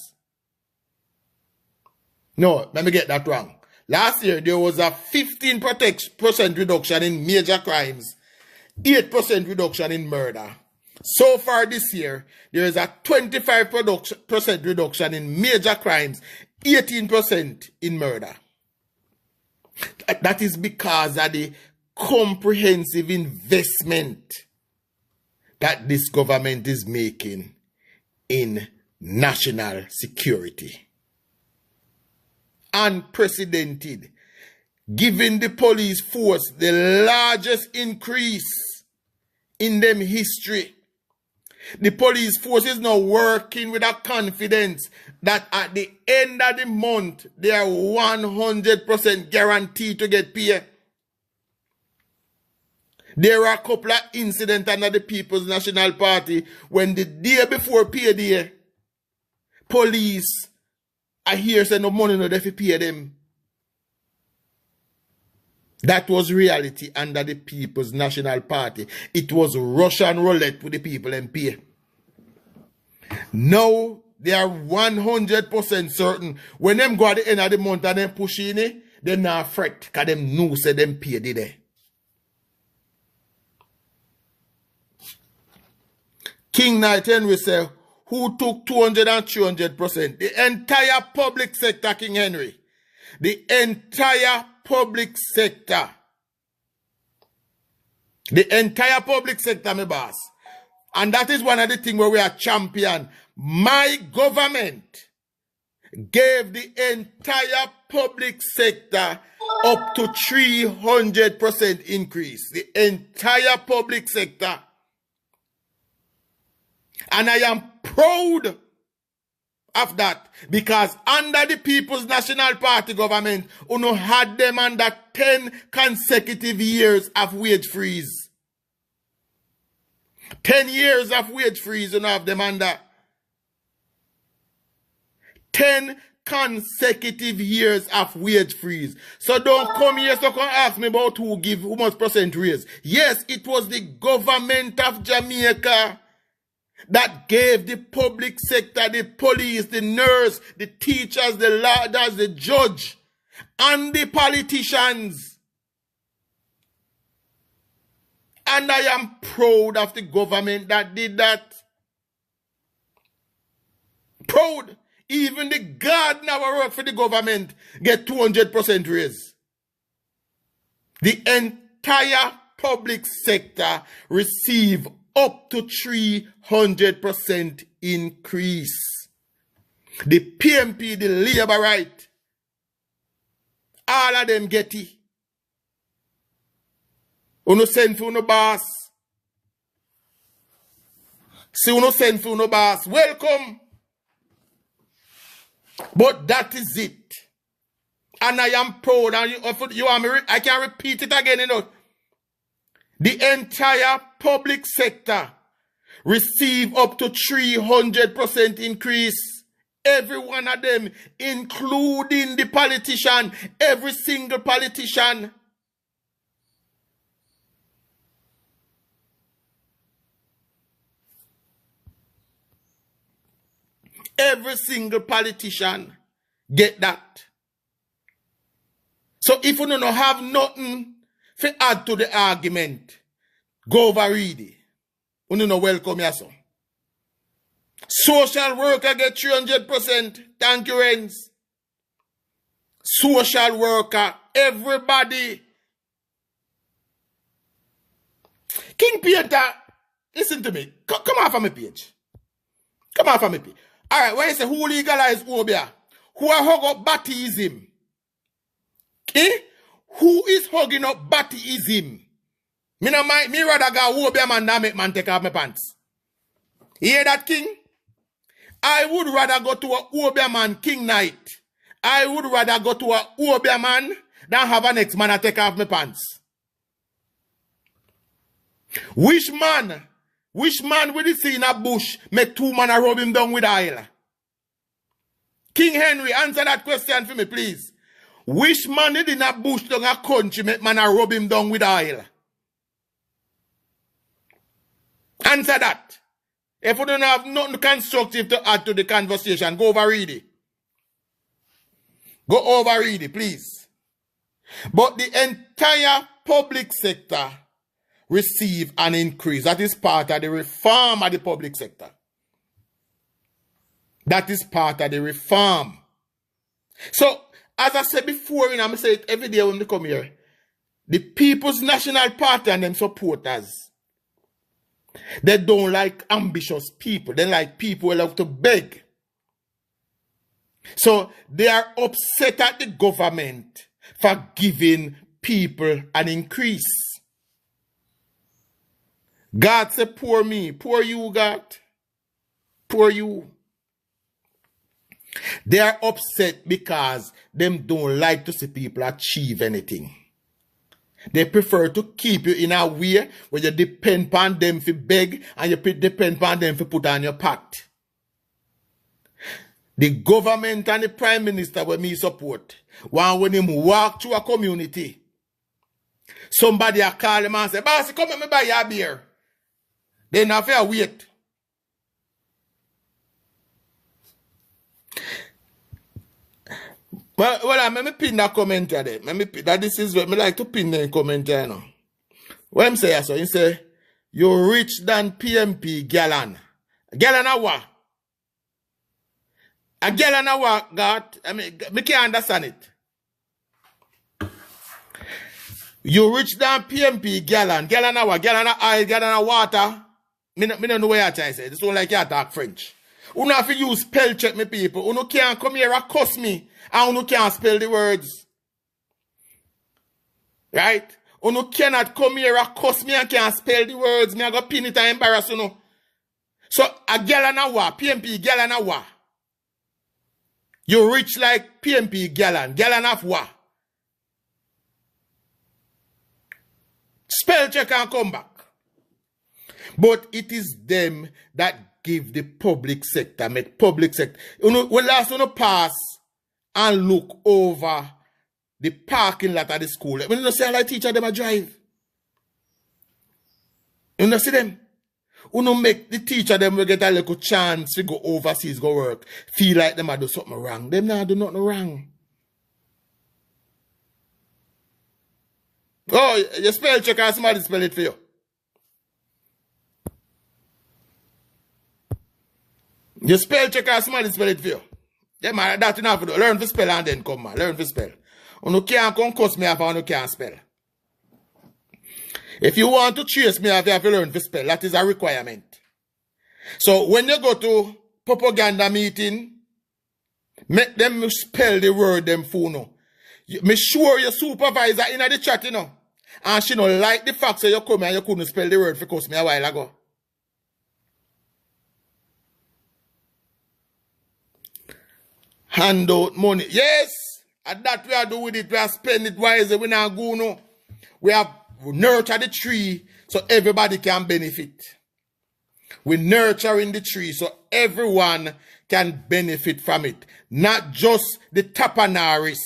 No, let me get that wrong. Last year, there was a 15% reduction in major crimes, 8% reduction in murder. So far this year, there is a 25% reduction in major crimes, 18% in murder. That is because of the comprehensive investment that this government is making in national security. Unprecedented, giving the police force the largest increase in them history. The police force is now working with a confidence that at the end of the month, they are 100% guaranteed to get paid. There are a couple of incidents under the People's National Party when the day before payday, police I hear say no money no they fi pay them. That was reality under the People's National Party. It was Russian roulette with the people and pay. Now, they are 100% certain. When them go at the end of the month and them push in it, them not fret, because them know say them pay there. King Knight Henry said, who took 200 and 300%? The entire public sector, King Henry. The entire public sector. The entire public sector, my boss. And that is one of the things where we are champion. My government gave the entire public sector up to 300% increase. The entire public sector. And I am proud of that, because under the People's National Party government, uno had them under 10 consecutive years of wage freeze. 10 years of wage freeze, uno have them under. 10 consecutive years of wage freeze. So don't come here so come ask me about who much percent raise. Yes, it was the government of Jamaica that gave the public sector, the police, the nurse, the teachers, the lawyers, the judge, and the politicians. And I am proud of the government that did that. Proud. Even the gardener who work for the government get 200% raise. The entire public sector receive up to 300% increase. The PMP, the labor right, all of them get it. Uno send for uno boss. See uno send for uno boss. Welcome. But that is it. And I am proud. And I can repeat it again, you know. The entire public sector receive up to 300% increase. Every one of them, including the politician, every single politician. Every single politician get that. So if you don't have nothing to add to the argument, go over read it. You know welcome here, so. Social worker get 300%. Thank you, Renz. Social worker, everybody. King Peter, listen to me. Come off of my page. Come off of my page. All right, when you say who legalize Obia? Who are hug up Baptism? Eh? Who is hugging up Baptism? Me rather go Obia man than make man take off my pants. You hear that, King? I would rather go to a Obia man King Knight. I would rather go to a Obia man than have an ex-man to take off my pants. Which man will see in a bush make two man a rub him down with oil? King Henry, answer that question for me, please. Which man did in a bush down a country make man a rub him down with oil? Answer that. If you don't have nothing constructive to add to the conversation, go over read it. Go over read it, please. But the entire public sector receive an increase. That is part of the reform of the public sector. That is part of the reform. So, as I said before, and I'm going to say it every day when they come here, the People's National Party and them supporters, they don't like ambitious people. They like people who love to beg. So, they are upset at the government for giving people an increase. God said, poor me. Poor you, God. Poor you. They are upset because them don't like to see people achieve anything. They prefer to keep you in a way where you depend on them for beg and you depend on them for put on your pot. The government and the prime minister where me support, when him walk through a community Somebody a call him and say, boss, come let me buy you a beer. Then have to wait. Well, let me pin that comment there. This is what I like to pin the comment there now. What I'm saying, so he say, you rich than PMP gallon. Gallon a what? A gallon a what, God? I mean, me can't understand it. You rich than PMP gallon. Gallon a what? Gallon a oil, gallon a water. Me don't know what you're trying to say. This one like you talk French. You have to use spell check me people. You can't come here and cuss me. And you can't spell the words. Right? You cannot come here and cuss me and can't spell the words. Me I go pin it and embarrass you. So a gallon a what? PMP gallon a what? You rich like PMP gallon. Gallon of what? Spell check and come back. But it is them that give the public sector, make public sector. When last one pass and look over the parking lot of the school, when you see like teacher them a drive. You know see them? You make the teacher them will get a little chance to go overseas, go work, feel like them a do something wrong. Them not do nothing wrong. Oh, you spell check and somebody spell it for you. You spell check and somebody spell it for you. Yeah, man, that's enough to do. Learn to spell and then come, man. Learn to spell. You can't come cuss me off and you can't spell. If you want to chase me off, you have to learn to spell. That is a requirement. So when you go to propaganda meeting, make them spell the word them for no. Make sure your supervisor in the chat, you know. And she don't like the fact that you come and you couldn't spell the word for cuss me a while ago. Hand out money. Yes, and that we are doing it. We are spending it wisely. We not go no. We have nurture the tree so everybody can benefit. We nurturing the tree so everyone can benefit from it. Not just the tapanaris.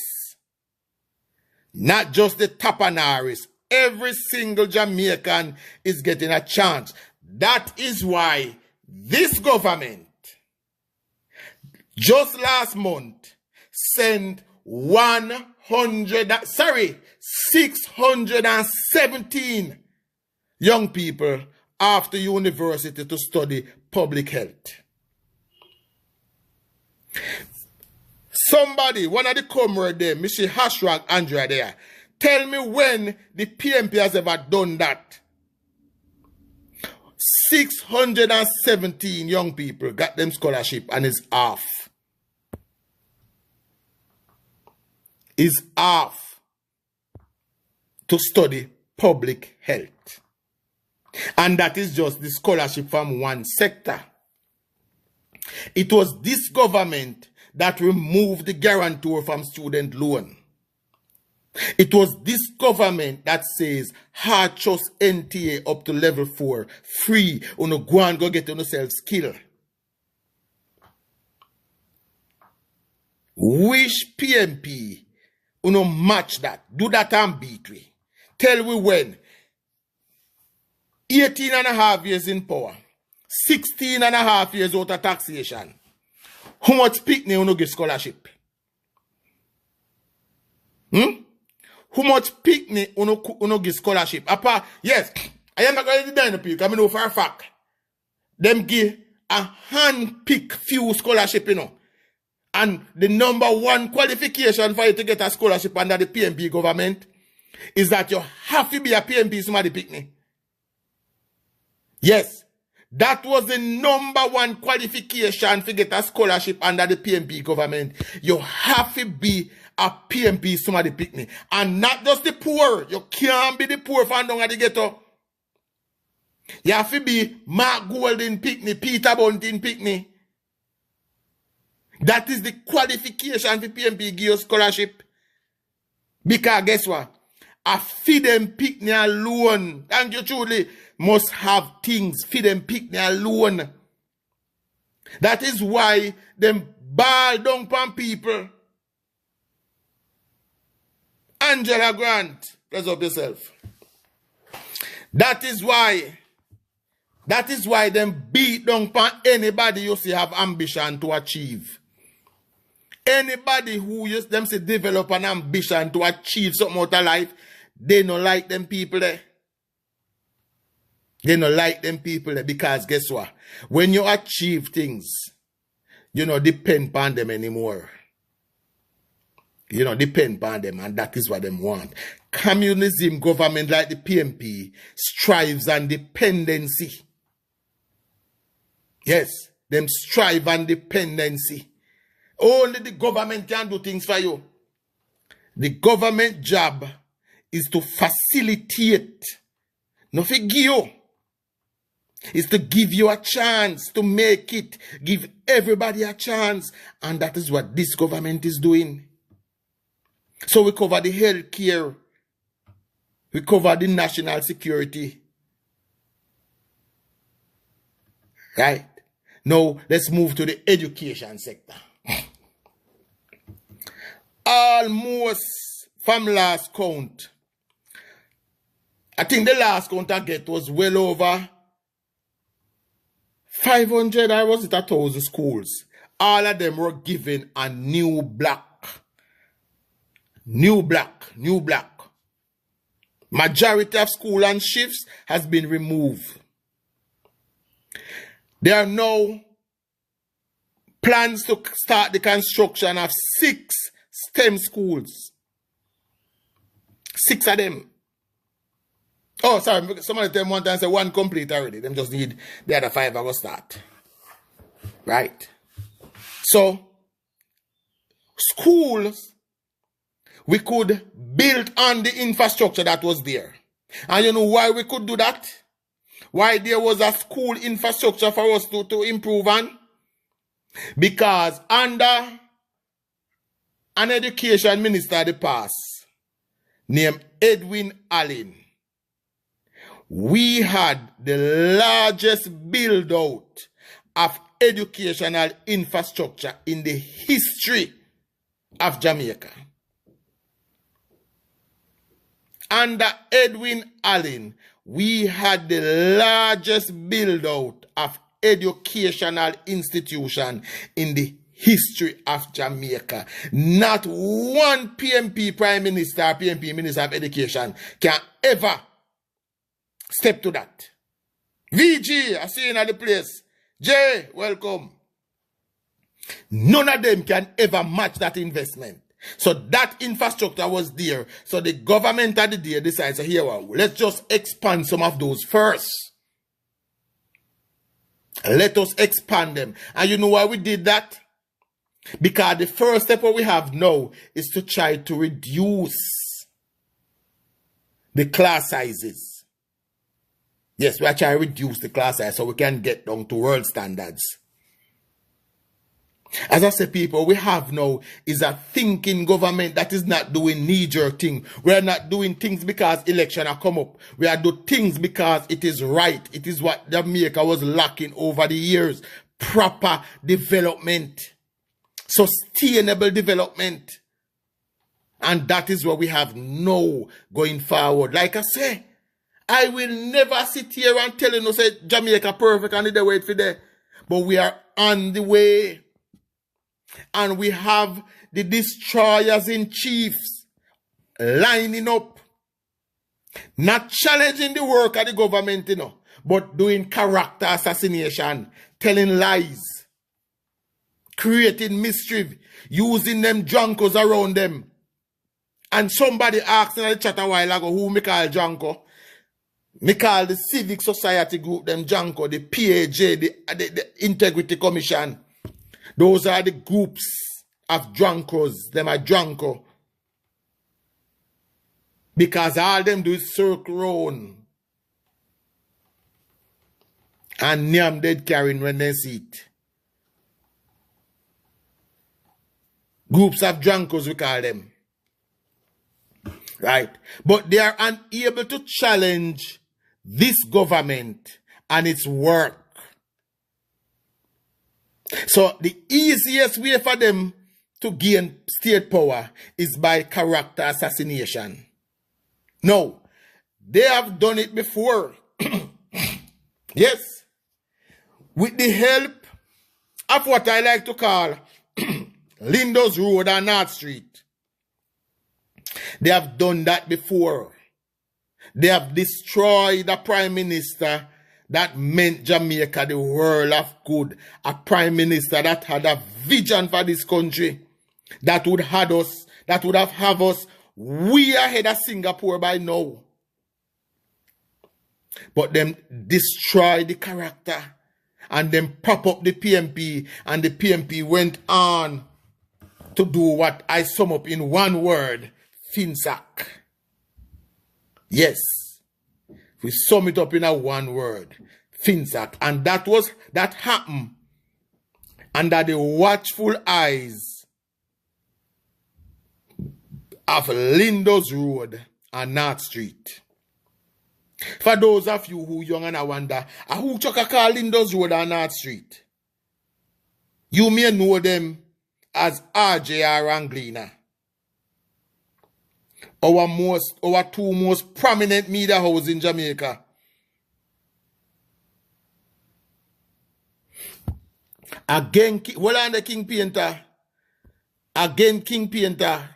Not just the tapanaris. Every single Jamaican is getting a chance. That is why this government just last month sent 617 young people after university to study public health. Somebody, one of the comrade there, Mr. Hashrag Andrea there, tell me when the PMP has ever done that. 617 young people got them scholarship and it's half. Is half to study public health. And that is just the scholarship from one sector. It was this government that removed the guarantor from student loan. It was this government that says hard trust NTA up to level 4 free. You go and go get yourself skill. Wish PMP match that. Do that and beat we. Tell we when. 18 and a half years in power. 16 and a half years out of taxation. How much picnic you get scholarship? How much picnic you get scholarship? Apart, yes, I am not going to deny people. I know for a fact. Them give a hand-pick few scholarship, you know. And the number one qualification for you to get a scholarship under the PMP government is that you have to be a PMP somebody picnic. Yes, that was the number one qualification to get a scholarship under the PMP government. You have to be a PMP somebody picnic. And not just the poor. You can't be the poor from down at the ghetto. You have to be Mark Golden picnic, Peter Bunting picnic. That is the qualification for PMP give you scholarship. Because guess what? A feed them picnic alone. And you truly must have things. Feed them picnic alone. That is why them ball down upon people. Angela Grant, press up yourself. That is why them beat down upon anybody you see have ambition to achieve. Anybody who use them say develop an ambition to achieve something out of life, they don't like them people there. They don't like them people there because guess what? When you achieve things, you don't depend on them anymore. You don't depend on them, and that is what them want. Communism government like the PMP strives on dependency. Yes, them strive on dependency. Only the government can do things for you. The government job is to facilitate, not to give you. It's to give you a chance to make it, give everybody a chance, and that is what this government is doing. So we cover the health care, we cover the national security. Right? Now, let's move to the education sector. Almost from last count, I think the last count I get was well over 500 or was it 1,000 schools. All of them were given a new block. New block. Majority of school and shifts has been removed. There are now plans to start the construction of 6 STEM schools. 6 of them. Oh, sorry. Some of them one time say 1 complete already. Them just need the other 5 are going to start. Right? So, schools, we could build on the infrastructure that was there. And you know why we could do that? Why there was a school infrastructure for us to improve on? Because under an education minister of the past named Edwin Allen, we had the largest build out of educational infrastructure in the history of Jamaica. Under Edwin Allen, we had the largest build out of educational institution in the history of Jamaica. Not one PMP Prime Minister or PMP Minister of Education can ever step to that. VG, I see you at the place. Jay, welcome. None of them can ever match that investment. So that infrastructure was there. So the government at the day decides, here, well, let's just expand some of those first. Let us expand them. And you know why we did that? Because the first step what we have now is to try to reduce the class sizes. Yes, we are trying to reduce the class size so we can get down to world standards. As I say, people, we have now is a thinking government that is not doing knee-jerk thing. We are not doing things because election have come up. We are doing things because it is right. It is what Jamaica was lacking over the years. Proper development. Sustainable development. And that is what we have now going forward. Like I say, I will never sit here and tell you, say Jamaica perfect and the wait for there. But we are on the way. And we have the destroyers in chiefs lining up. Not challenging the work of the government, but doing character assassination, telling lies, creating mischief, using them junkos around them. And somebody asked in the chat a while ago, who me call junko? Me call the Civic Society Group, them junko, the PAJ, the Integrity Commission. Those are the groups of drunkos. Them are drunko. Because all them do is circle round. And nyam dead carrying when they see it. Groups of drunkos we call them. Right? But they are unable to challenge this government and its work. So the easiest way for them to gain state power is by character assassination. No, They have done it before. Yes. With the help of what I like to call Lindos Road and North Street. They have done that before. They have destroyed a prime minister that meant Jamaica the world of good. A prime minister that had a vision for this country. That would have us way ahead of Singapore by now. But them destroy the character. And then prop up the PMP. And the PMP went on to do what I sum up in one word. Finsack. Yes. We sum it up in a one word. Finsack. And that happened under the watchful eyes of Lindos Road and North Street. For those of you who young and I wonder, who chucka call Lindos Road and North Street? You may know them as RJR Anglina. Our two most prominent media houses in Jamaica. Again, well on the King Painter. Again, King Painter.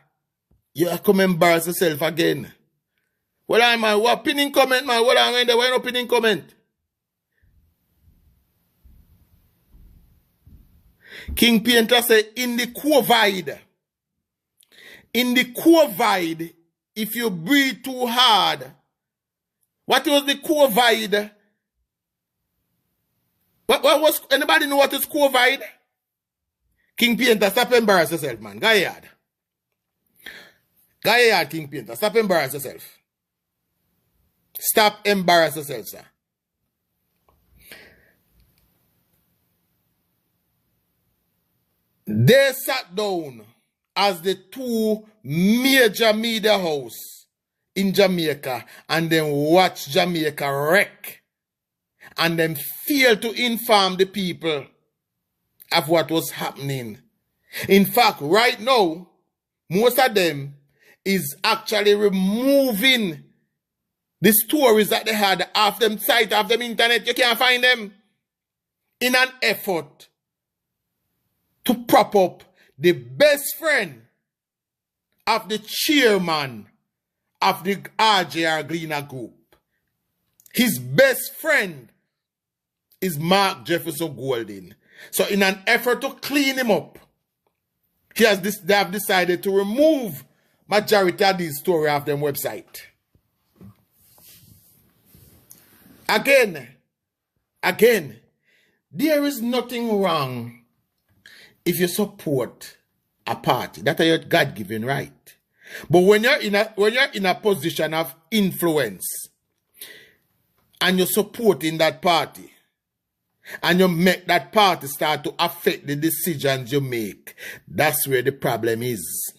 You come embarrass yourself again. Well, I'm man, what pinning comment, man? What I'm there? Why no pinning comment? King Painter said, in the COVID, if you breathe too hard, what was the COVID? What was, anybody know what is COVID? King Painter, stop embarrass yourself, man. Go ahead. Go ahead, King Painter. Stop embarrass yourself. Stop embarrass yourself, sir. They sat down as the two major media houses in Jamaica and then watched Jamaica wreck and then failed to inform the people of what was happening. In fact, right now, most of them is actually removing the stories that they had off them site, off them internet. You can't find them in an effort to prop up the best friend of the chairman of the RJR Gleaner Group. His best friend is Mark Jefferson Golding. So in an effort to clean him up, they have decided to remove majority of these stories off them website. Again, there is nothing wrong if you support a party. That's your God-given right. But when you're in a position of influence and you're supporting that party and you make that party start to affect the decisions you make, that's where the problem is.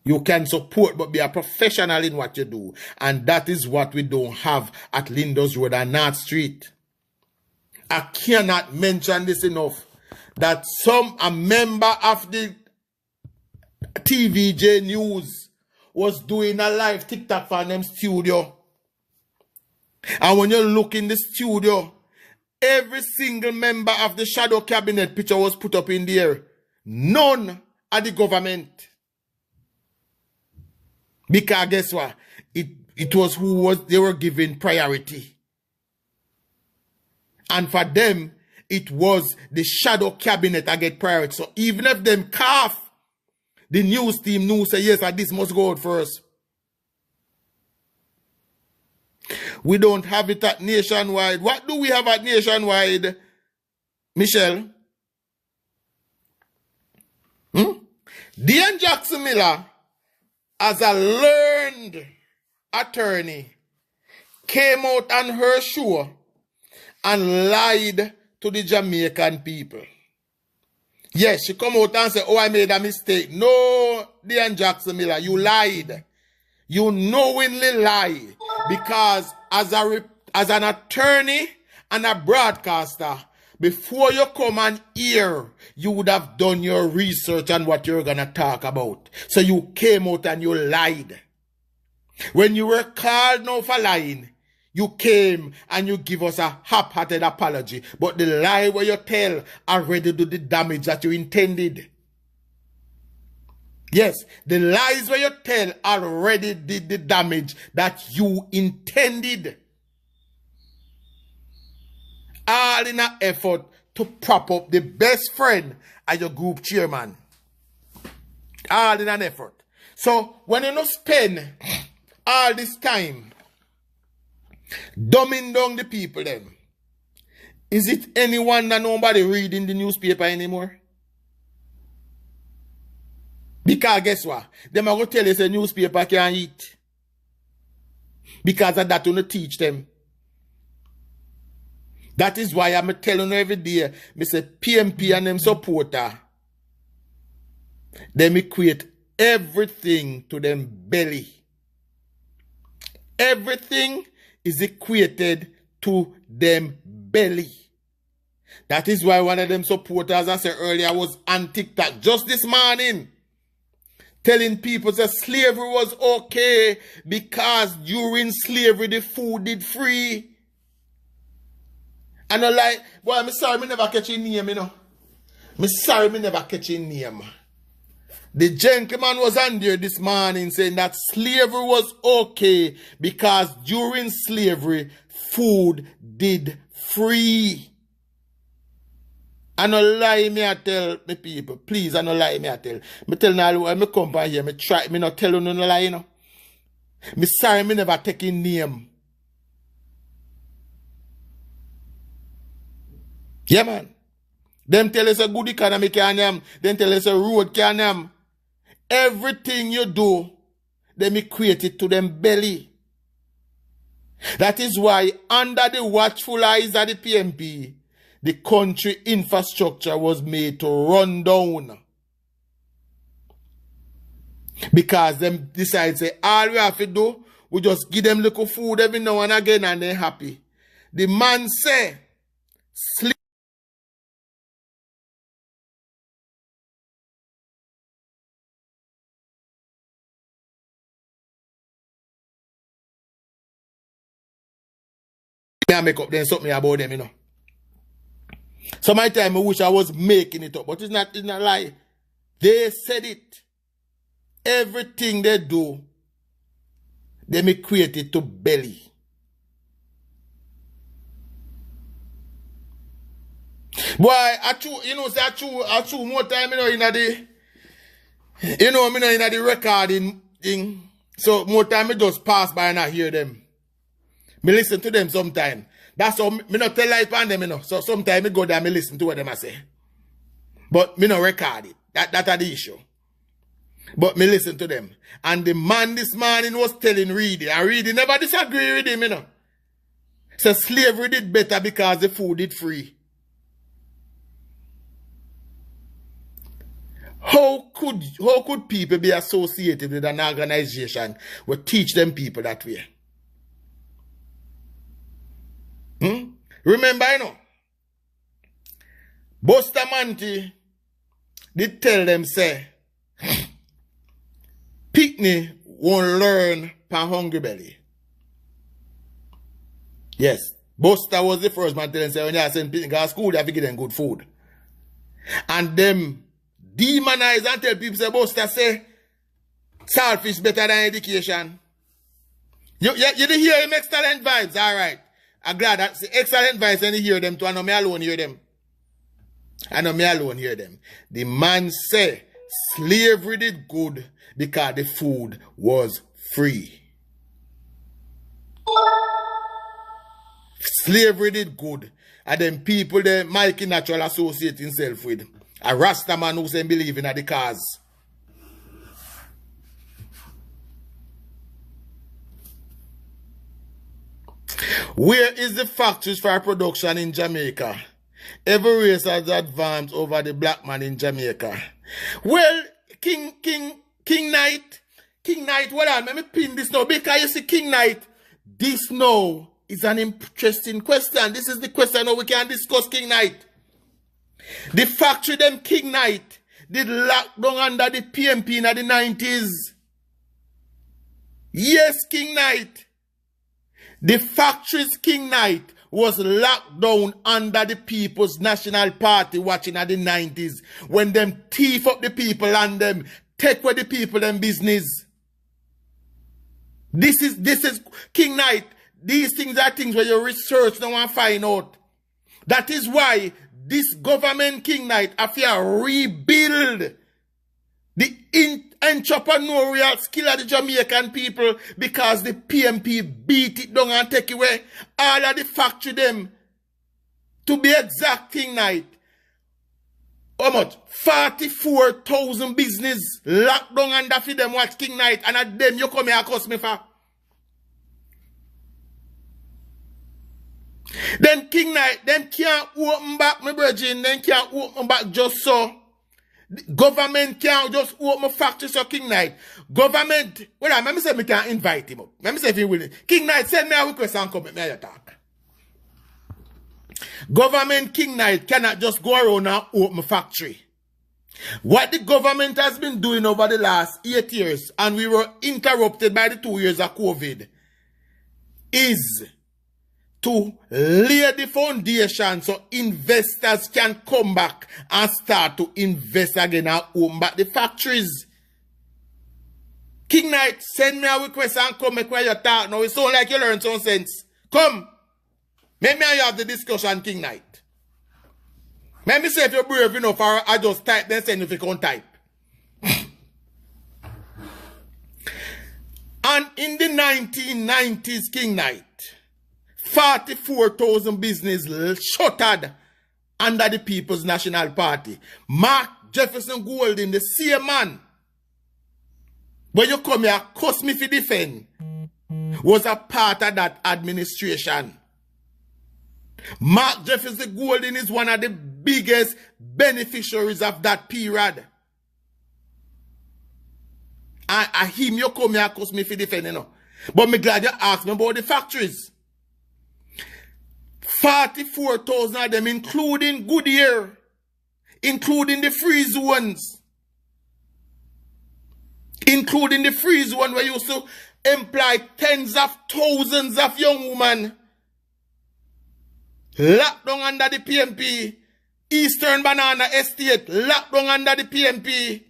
You can support but be a professional in what you do. And that is what we don't have at Lindos Road and North Street. I cannot mention this enough. That a member of the TVJ News was doing a live TikTok for them studio. And when you look in the studio, every single member of the shadow cabinet picture was put up in there. None of the government. Because guess what? It was they were given priority. And for them, it was the shadow cabinet that get priority. So even if them cough, the news team knew say yes, this must go out first. We don't have it at Nationwide. What do we have at Nationwide, Michelle? Dean Jackson Miller, as a learned attorney, came out on her show and lied to the Jamaican people. Yes, she come out and say, oh, I made a mistake. No, Dean Jackson Miller, you lied. You knowingly lied. Because as an attorney and a broadcaster, before you come and hear, you would have done your research on what you're going to talk about. So you came out and you lied. When you were called now for lying, you came and you give us a half-hearted apology. But the lie where you tell already do the damage that you intended. Yes, the lies where you tell already did the damage that you intended. All in an effort to prop up the best friend as your group chairman. All in an effort. So when you not spend all this time dumbing down the people then, is it anyone that nobody reading the newspaper anymore? Because guess what? Them are going to tell us a newspaper can't eat. Because of that, you don't teach them. That is why I'm telling you every day, I say PMP and them supporter, them equate everything to them belly. Everything is equated to them belly. That is why one of them supporters, I said earlier, was on TikTok just this morning, telling people that slavery was okay because during slavery the food did free. And I'm like, boy, I'm sorry, me never catch your name, you know. I'm sorry, me never catch your name. The gentleman was on there this morning saying that slavery was okay because during slavery, food did free. I no lie me I tell me people, please, I no lie me I tell. Me tell now when me come by here, me try, me not tell you no lie, you know. Me sorry, me never take in name. Yeah, man. Them tell us a good economy can am. Them tell us a road can am. Everything you do, them equate it to them belly. That is why under the watchful eyes of the PMP, the country infrastructure was made to run down. Because them decide say, all we have to do, we just give them little food every now and again and they're happy. The man say, sleep. I make up then something about them, you know. So my time I wish I was making it up, but it's not a lie. They said it. Everything they do, they equate it to belly. Boy, I chew more time, you know, in the, you know, me know in the recording thing. So more time I just pass by and I hear them. Me listen to them sometime. That's how me not tell life on them, you know. So sometimes me go there, me listen to what them I say. But me not record it. That's the issue. But me listen to them. And the man this morning was telling Reedy, and Reedy never disagree with him, you know. So slavery did better because the food did free. How could people be associated with an organization that teach them people that way? Remember, you know, Bustamante did tell them, say, Picnic won't learn pan hungry belly. Yes, Buster was the first man telling them, say, when you send Picnic to school, you have to give them good food. And them demonize and tell people, say, Buster say, saltfish better than education. You did hear him excellent vibes, all right. I'm glad that's the excellent advice and you hear them too. I know me alone hear them. The man say slavery did good because the food was free. Slavery did good. And then people they Mikey natural associate himself with. A Rasta man who say believe in the cause. Where is the factories for production in Jamaica? Every race has advanced over the black man in Jamaica. Well, King Knight, hold on, let me pin this now. Because you see, King Knight, this now is an interesting question. This is the question now we can discuss, King Knight. The factory them King Knight did lock down under the PMP in the 90s. Yes, King Knight. The factories King Knight was locked down under the People's National Party watching at the 90s when them thief up the people and them take away the people them business. This is King Knight. These things are things where you research now and find out. That is why this government King Knight have to rebuild the entrepreneurial skill of the Jamaican people because the PMP beat it down and take away all of the factory them. To be exact, King Knight, how much? 44,000 business locked down under for them watch King Knight, and at them you come here and cost me for. Then King Knight, them can't open back, my brethren, them can't open back just so. Government can't just open a factory so King Knight. Government, well, let me say me can't invite him up. Let me say if he will. King Knight, send me a request and come with me and talk. Government King Knight cannot just go around and open a factory. What the government has been doing over the last 8 years, and we were interrupted by the 2 years of COVID, is to lay the foundation so investors can come back and start to invest again and open back the factories. King Knight, send me a request and come make where you talk now. It sounds like you learn some sense. Come. Let me and you have the discussion, King Knight. Let me say if you're brave enough or I just type then send if you can't type. And in the 1990s, King Knight, 44,000 business shuttered under the People's National Party. Mark Jefferson Golding, the same man, when you come here, cost me for defend, was a part of that administration. Mark Jefferson Golding is one of the biggest beneficiaries of that period. And him, you come here, cost me for defend, you know. But me glad you asked me about the factories. 44,000 of them, including Goodyear, including the free zones, including the free zone where you used to employ tens of thousands of young women, locked down under the PMP, Eastern Banana Estate, locked down under the PMP.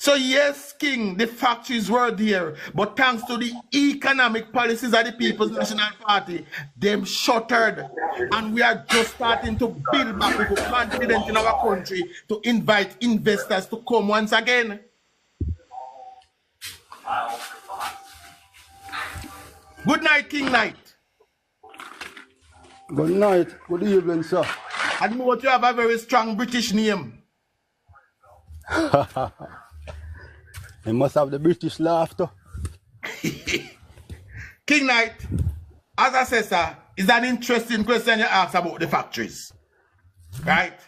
So yes, King, the factories were there, but thanks to the economic policies of the People's National Party, them shuttered. And we are just starting to build back with confidence in our country to invite investors to come once again. Good night, King Knight. Good night. Good evening, sir. I know you have a very strong British name. You must have the British laughter. King Knight, as I said, sir, is an interesting question you ask about the factories. Right?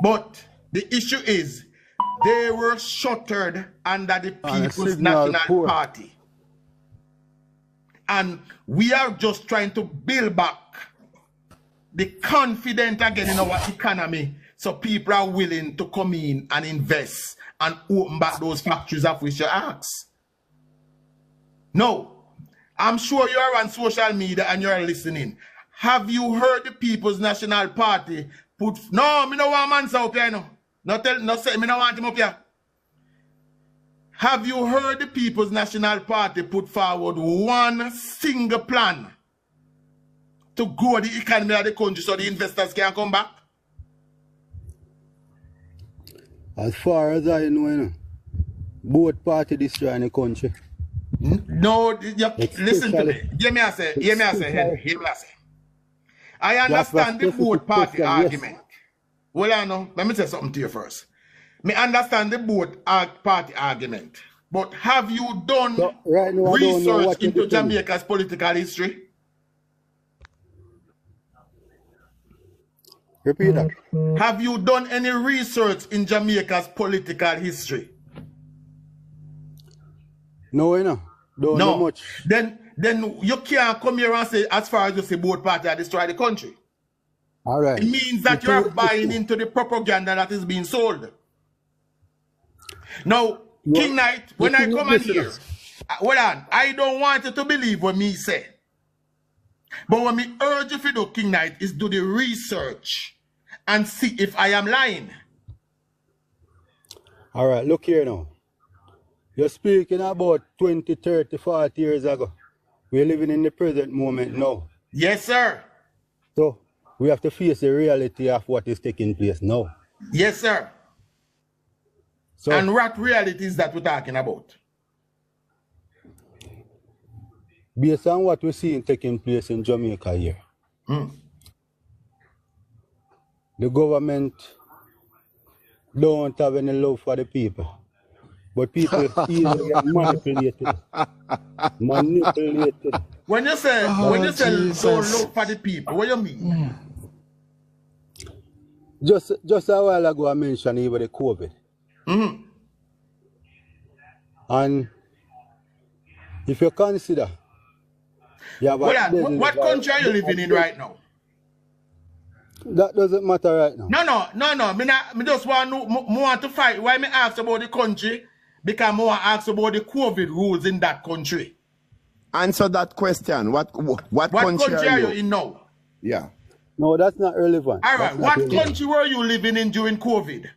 But the issue is, they were shuttered under the People's National Party. And we are just trying to build back the confidence again in our economy so people are willing to come in and invest and open back those factories of which you ask. No, I'm sure you are on social media and you're listening. Have you heard the People's National Party put... No, me no want man up here, no. No say, me no want him up here. Have you heard the People's National Party put forward one single plan to grow the economy of the country so the investors can come back? As far as I know, both parties destroying the country. No, listen to me. Hear me I say. I understand the both party argument. Well, I know. Let me say something to you first. Me understand the both party argument. But have you done research into Jamaica's political history? Repeat that. Have you done any research in Jamaica's political history? No, you know. Don't know much. Then you can't come here and say, as far as you say both parties are destroy the country. All right. It means that you are buying into the propaganda that is being sold. Now, King Knight, when I come in here, hold on, I don't want you to believe what me say. But what me urge you to do, King Knight, is do the research and see if I am lying. All right, look here now. You're speaking about 20, 30, 40 years ago. We're living in the present moment now. Yes, sir. So we have to face the reality of what is taking place now. Yes, sir. So, and what realities that we're talking about? Based on what we're seeing taking place in Jamaica here, the government don't have any love for the people. But people easily get manipulated. When you say don't look for the people, what do you mean? Just a while ago I mentioned even the COVID. And if you consider what country are you living in right now? That doesn't matter right now. No. Me just want to fight. Why me ask about the country? Because I want to ask about the COVID rules in that country. Answer that question. What country are you in now? Yeah. No, that's not relevant. All right. What country were you living in during COVID?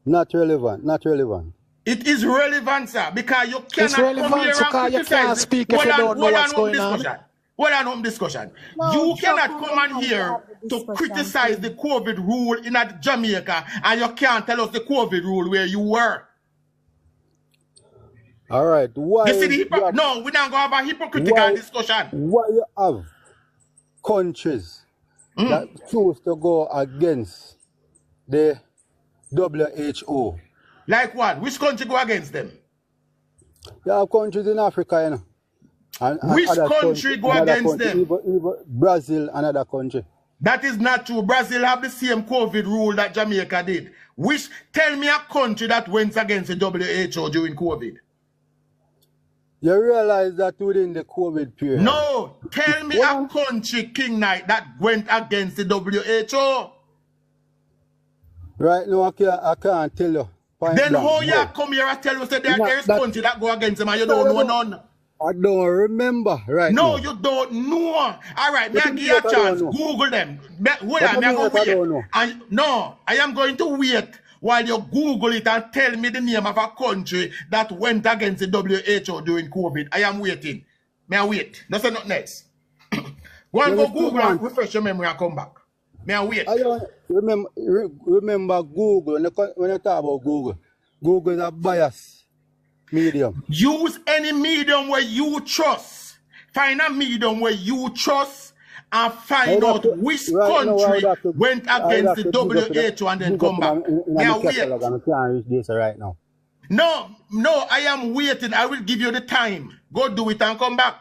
Not relevant. Not relevant. It is relevant, sir, because you cannot it's relevant come here because and you can't speak if you don't know what's going on. Hold on, home discussion. You cannot come on here to criticize the COVID rule in Jamaica, and you can't tell us the COVID rule where you were. All right. Why? You see the no, we're not going to have a hypocritical discussion. Why you have countries that choose to go against the WHO? Like what? Which country go against them? There are countries in Africa, you know. And which country go against them? Even Brazil, another country. That is not true. Brazil have the same COVID rule that Jamaica did. Tell me a country that went against the WHO during COVID. You realize that within the COVID period? No, tell me a country, King Knight, that went against the WHO. Right now, I can't tell you. Then how you come here and tell us that there is country that go against them and you don't know none? I don't remember right now. No, you don't know. All right, may I give you a chance. Google them. I am going to wait while you Google it and tell me the name of a country that went against the WHO during COVID. I am waiting. May I wait? No say nothing else. Go and go Google and refresh your memory and come back. May I wait? I don't remember Google. When you talk about Google, Google is a bias medium. Use any medium where you trust. Find a medium where you trust and find out which country went against the WHO and then come back. May I wait? I can't reach this right now. No, I am waiting. I will give you the time. Go do it and come back.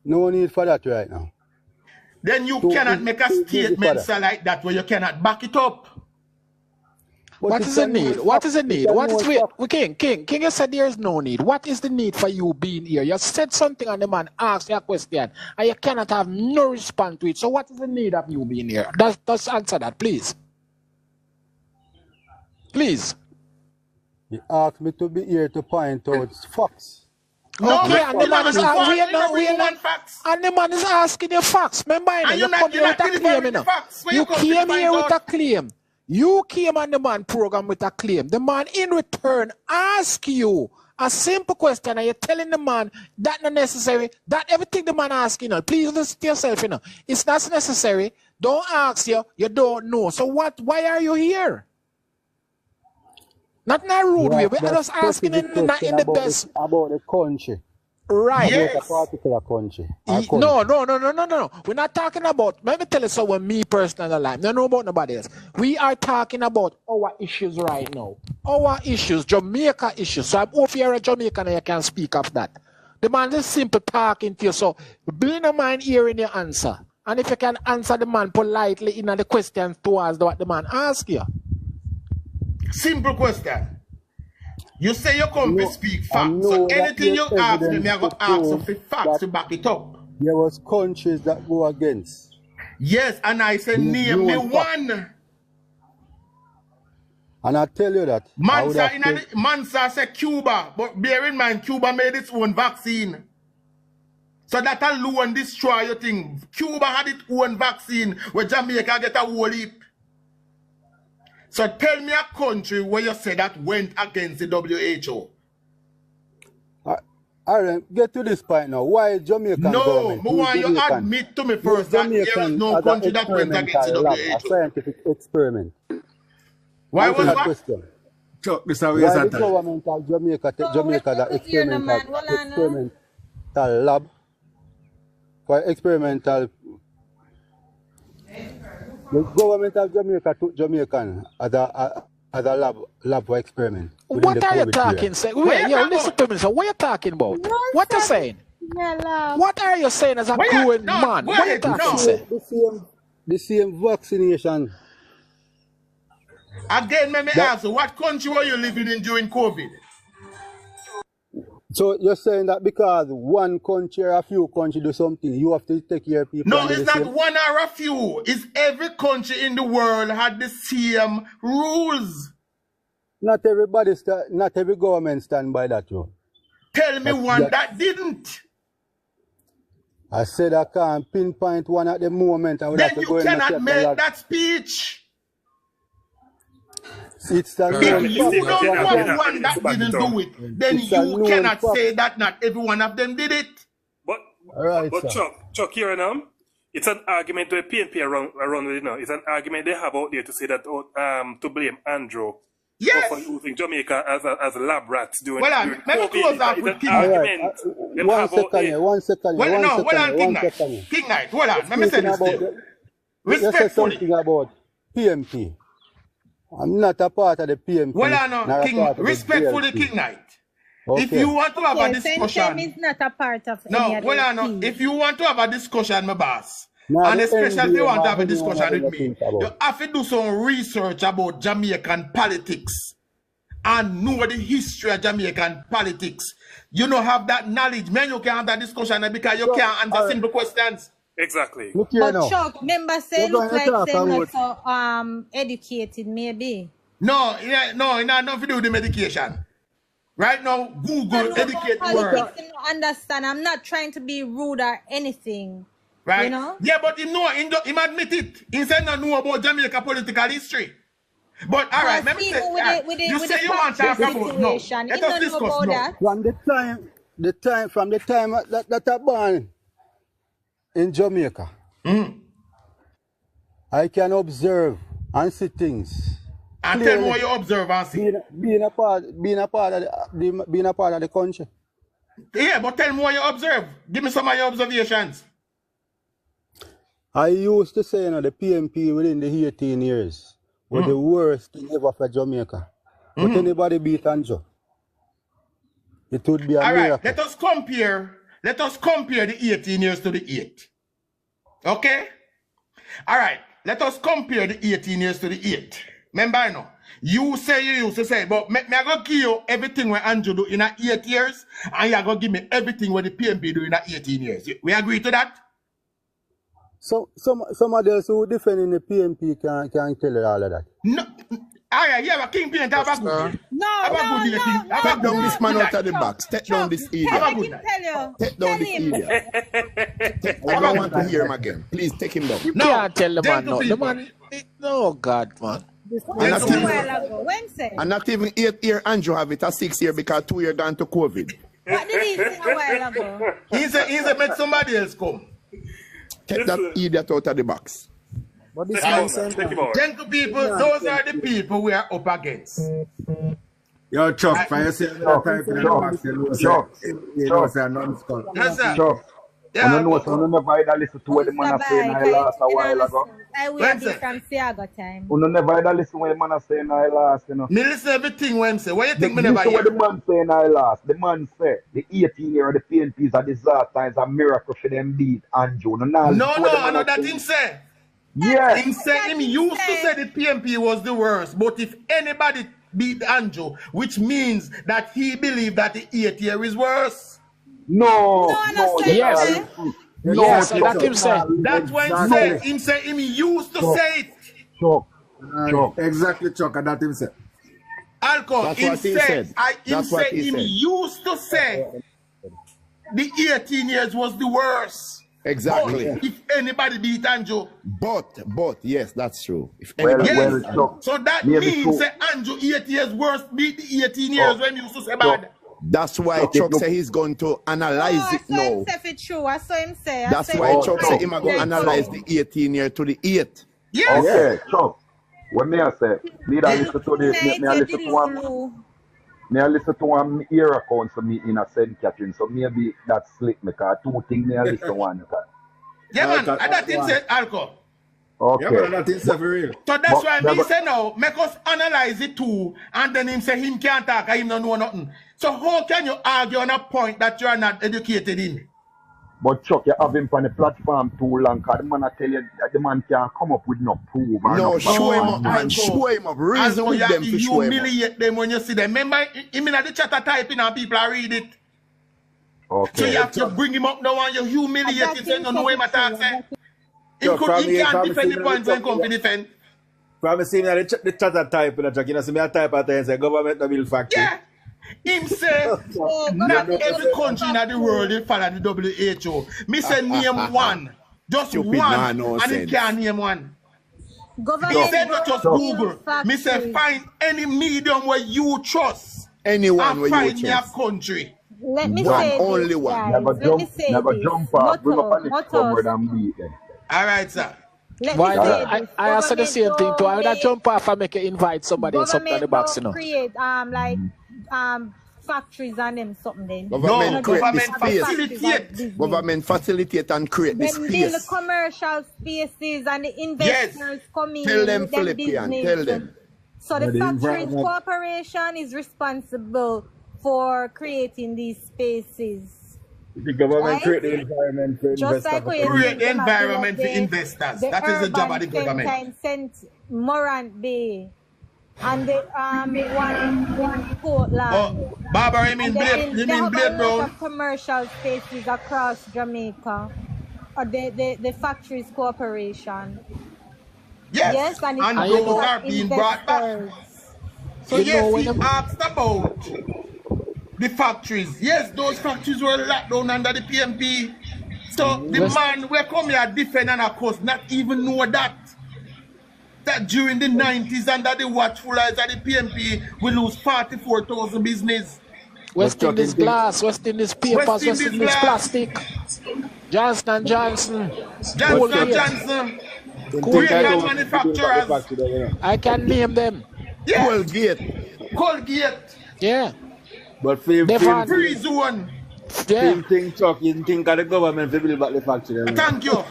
No need for that right now. Then you cannot make a statement like that where you cannot back it up. What is the need? What is the need? What is King, you said there is no need. What is the need for you being here? You said something and the man asked you a question and you cannot have no response to it. So what is the need of you being here? Just answer that, please. Please. You asked me to be here to point out facts. Okay, and the man is and the man is asking you facts. Remember, you come here with a claim, you know. You came here with a claim. You came on the man program with a claim. The man in return ask you a simple question and you're telling the man that not necessary, that everything the man asking, you know, please listen to yourself, you know. It's not necessary. Don't ask you don't know. So why are you here? Not in a rude way. We're just asking in the best. About the country. Right. Yes. About a particular country. No. We're not talking about, let me tell you someone, me personally alive. No about nobody else. We are talking about our issues right now. Our issues, Jamaica issues. So I'm over here at Jamaica and you can speak of that. The man is simple talking to you. So be in mind hearing your answer. And if you can answer the man politely in the questions towards what the man asks you. Simple question. You say you come to speak facts. So anything you ask me, I'm going to ask you for facts to back it up. There was countries that go against. Yes, and I say name me one. And I tell you that. Mansa say Cuba, but bear in mind, Cuba made its own vaccine. So that alone destroy your thing. Cuba had its own vaccine where Jamaica get a whole heap. So tell me a country where you say that went against the WHO. Aaron, get to this point now. Why Jamaican government? No, I want you to admit to me first that there is no country that went against the WHO. A scientific experiment. Why was that? Question. Chuck, this why the government of Jamaica take Jamaica the experimental lab for experimental. The government of Jamaica took Jamaican as a lab for experiment. What are you talking, sir? Listen to me, sir. What are you talking about? What are you saying? What are you saying as a growing man? What are you talking, sir? The same vaccination. Again, let me ask you, what country were you living in during COVID? So you're saying that because one country or a few countries do something, you have to take care of people? No, it's not one or a few. It's every country in the world had the same rules. Not every government stand by that rule. Tell me one that didn't. I said I can't pinpoint one at the moment. Then you cannot make that speech. It's a if you don't want one that didn't do it, then you cannot say that not every one of them did it. But Chuck, here now, it's an argument to the PNP around it now. It's an argument they have out there to say that to blame Andrew for using Jamaica as a lab rats during COVID. Let me close off with King Knight. One second. King Knight, hold on. Let me say this thing. Respectfully. Something about PMP. I'm not a part of the PMP. Respectfully, King Knight. Okay. If you want to have a discussion, is not a part of if you want to have a discussion, my boss, and especially if you want to have a discussion with me, you have to do some research about Jamaican politics and know the history of Jamaican politics. You don't have that knowledge, man. You can't have that discussion because you can't answer simple questions. Exactly. But Chuck, remember say look like they're not so educated, maybe. No, nothing to do with the medication. Right now, Google educate world. Understand? I'm not trying to be rude or anything. Right? You know? Yeah, but him admit it. He said not know about Jamaica political history. But all right, let me say, you say you want to talk about no. Let us discuss no. From the time that I born in Jamaica, I can observe and see things. And tell me what you observe and see. Being a part of the country. Yeah, but tell me what you observe. Give me some of your observations. I used to say, the PMP within the 18 years was the worst thing ever for Jamaica. But anybody beat Anjo, it would be a miracle. All right, let us compare the 18 years to the 8. Okay? All right, let us compare the 18 years to the 8. Remember, I know. You say you used to say, but me I go give you everything what Andrew do in 8 years, and you go give me everything what the PMP do in 18 years. We agree to that? So some others who defend in the PMP can tell you all of that. No. All right, yeah, but King Paint have a good day. Take down this man out of the box. Take down this idiot. Take down this idiot. I don't want to hear him again. Please take him down. You can't tell the man, no. The man, no, God, man. And not even 8 year Andrew have it, a 6 year because 2 years gone to COVID. What did he say a while ago? He said make somebody else come. Take that idiot out of the box. But this man saying, gentle people, those are the people we are up against. Yo, Chuck, for you say that type in the box, you know, say non-skull. Yes, sir. Chuck, yeah. I never listen to what the man saying I last a while ago. I will be from Siago time. You never listen to what the man saying I last, you know. Me listen everything when say. What you think me never hear? What the man saying I last. The man say the 18 year of the PNP is a disaster, is a miracle for them beat Andrew. No, I know that him say. Yeah. Him say him used to say the PMP was the worst, but if anybody beat Andrew, which means that he believed that the 8 year is worse. No. Yes. Yes, that's him say. That's why him say him used to say it. Chuck. Exactly, Chuck, and that him say. Alco, That's him what he say, said. him That's what say, he him said. used to say the 18 years was the worst. Exactly. But if anybody beat Andrew. But, yes, that's true. If Well, anybody Yes. Chuck, So that maybe means true. that Andrew 8 years worse beat the 18 years when you used to say Chuck, bad. That's why Chuck, Chuck if say he's going to analyze I it saw him now. say it true. I saw him say. That's why Oh, Chuck Chuck. say him going to analyze the 18 year to the 8. Yes. Okay, Chuck. What me I say? Me I listen to the me I listen to one. Me I listen to one era council meeting at St. Catherine. So maybe that slick me cause two things me I listen to one. Yeah, man. And that him said Alco. Okay. Yeah, but that is for real. So that's But why never- me say now, make us analyze it too, and then him say him can't talk, and him don't know nothing. So how can you argue on a point that you are not educated in? But Chuck, you have him on the platform too long cause the man I tell you that the man can't come up with no proof. or No, no show him up, man. man. Show him up. Reason Alco, with you them to show him up. humiliate them when you see them. Remember, him in the chat typing and people are read it. So Okay. you have to bring him up now and you humiliate him, so you don't know him at all. Say. He Yo, from he here, can't from defend here, the points when come to defend. From seeing the chatter type in the track, you know, see me a type at and say government no build factory. Yeah. Him say, not every country in the world will follow the WHO. Me say name one. Just Stupid one. man, no And he sense. can't name one. He Government said not just build Google. Me say factories. find any medium where you trust. Anyone And where you find me a trust. country. Let me One, say only this, one. guys. Never Let me jump, say never this. jump off. Bring up on the Motto. comrade and beat them. All right, sir. Let Why me say not? this. I said the same thing too. I would Government jump off and make you invite somebody else up on the Government box, you don't know. create factories and them something then. Government No, create the government space. facilitate. Government facilitate and create the Them build the space. commercial spaces and the investors come in Tell them, with them Philippian, business. tell them. So the Yeah, the Factories environment. Corporation is responsible for creating these spaces. The government Right? create the environment for Just investors. like we Create the them a build environment for the- investors. That is the job of the urban government. center in St. Morant Bay and the one Portland. Oh, Barbara, you mean And Blade, you they mean have Blade a lot Brown? of commercial spaces across Jamaica. Or the Factories Corporation. Yes, and and it's those full of are being brought back. investors. So You know yes, when he I'm- asked about the factories. Yes, those factories were locked down under the PMP. So the West- man we come here defend and of course not even know that during the 90s under the watchful eyes of the PMP we lose 44,000 business. West Indies glass, West Indies papers, West West Indies Indies glass. plastic. Johnson & Johnson. Johnson Colgate. Johnson, Don't Korean think I don't manufacturers. factory there, you know. I can name them. Yeah, Colgate. Colgate, Yeah. But film, Devon. Free Zone. Yeah. film thing, Chuck, you think of the government to build back the factory there, you know. Thank you.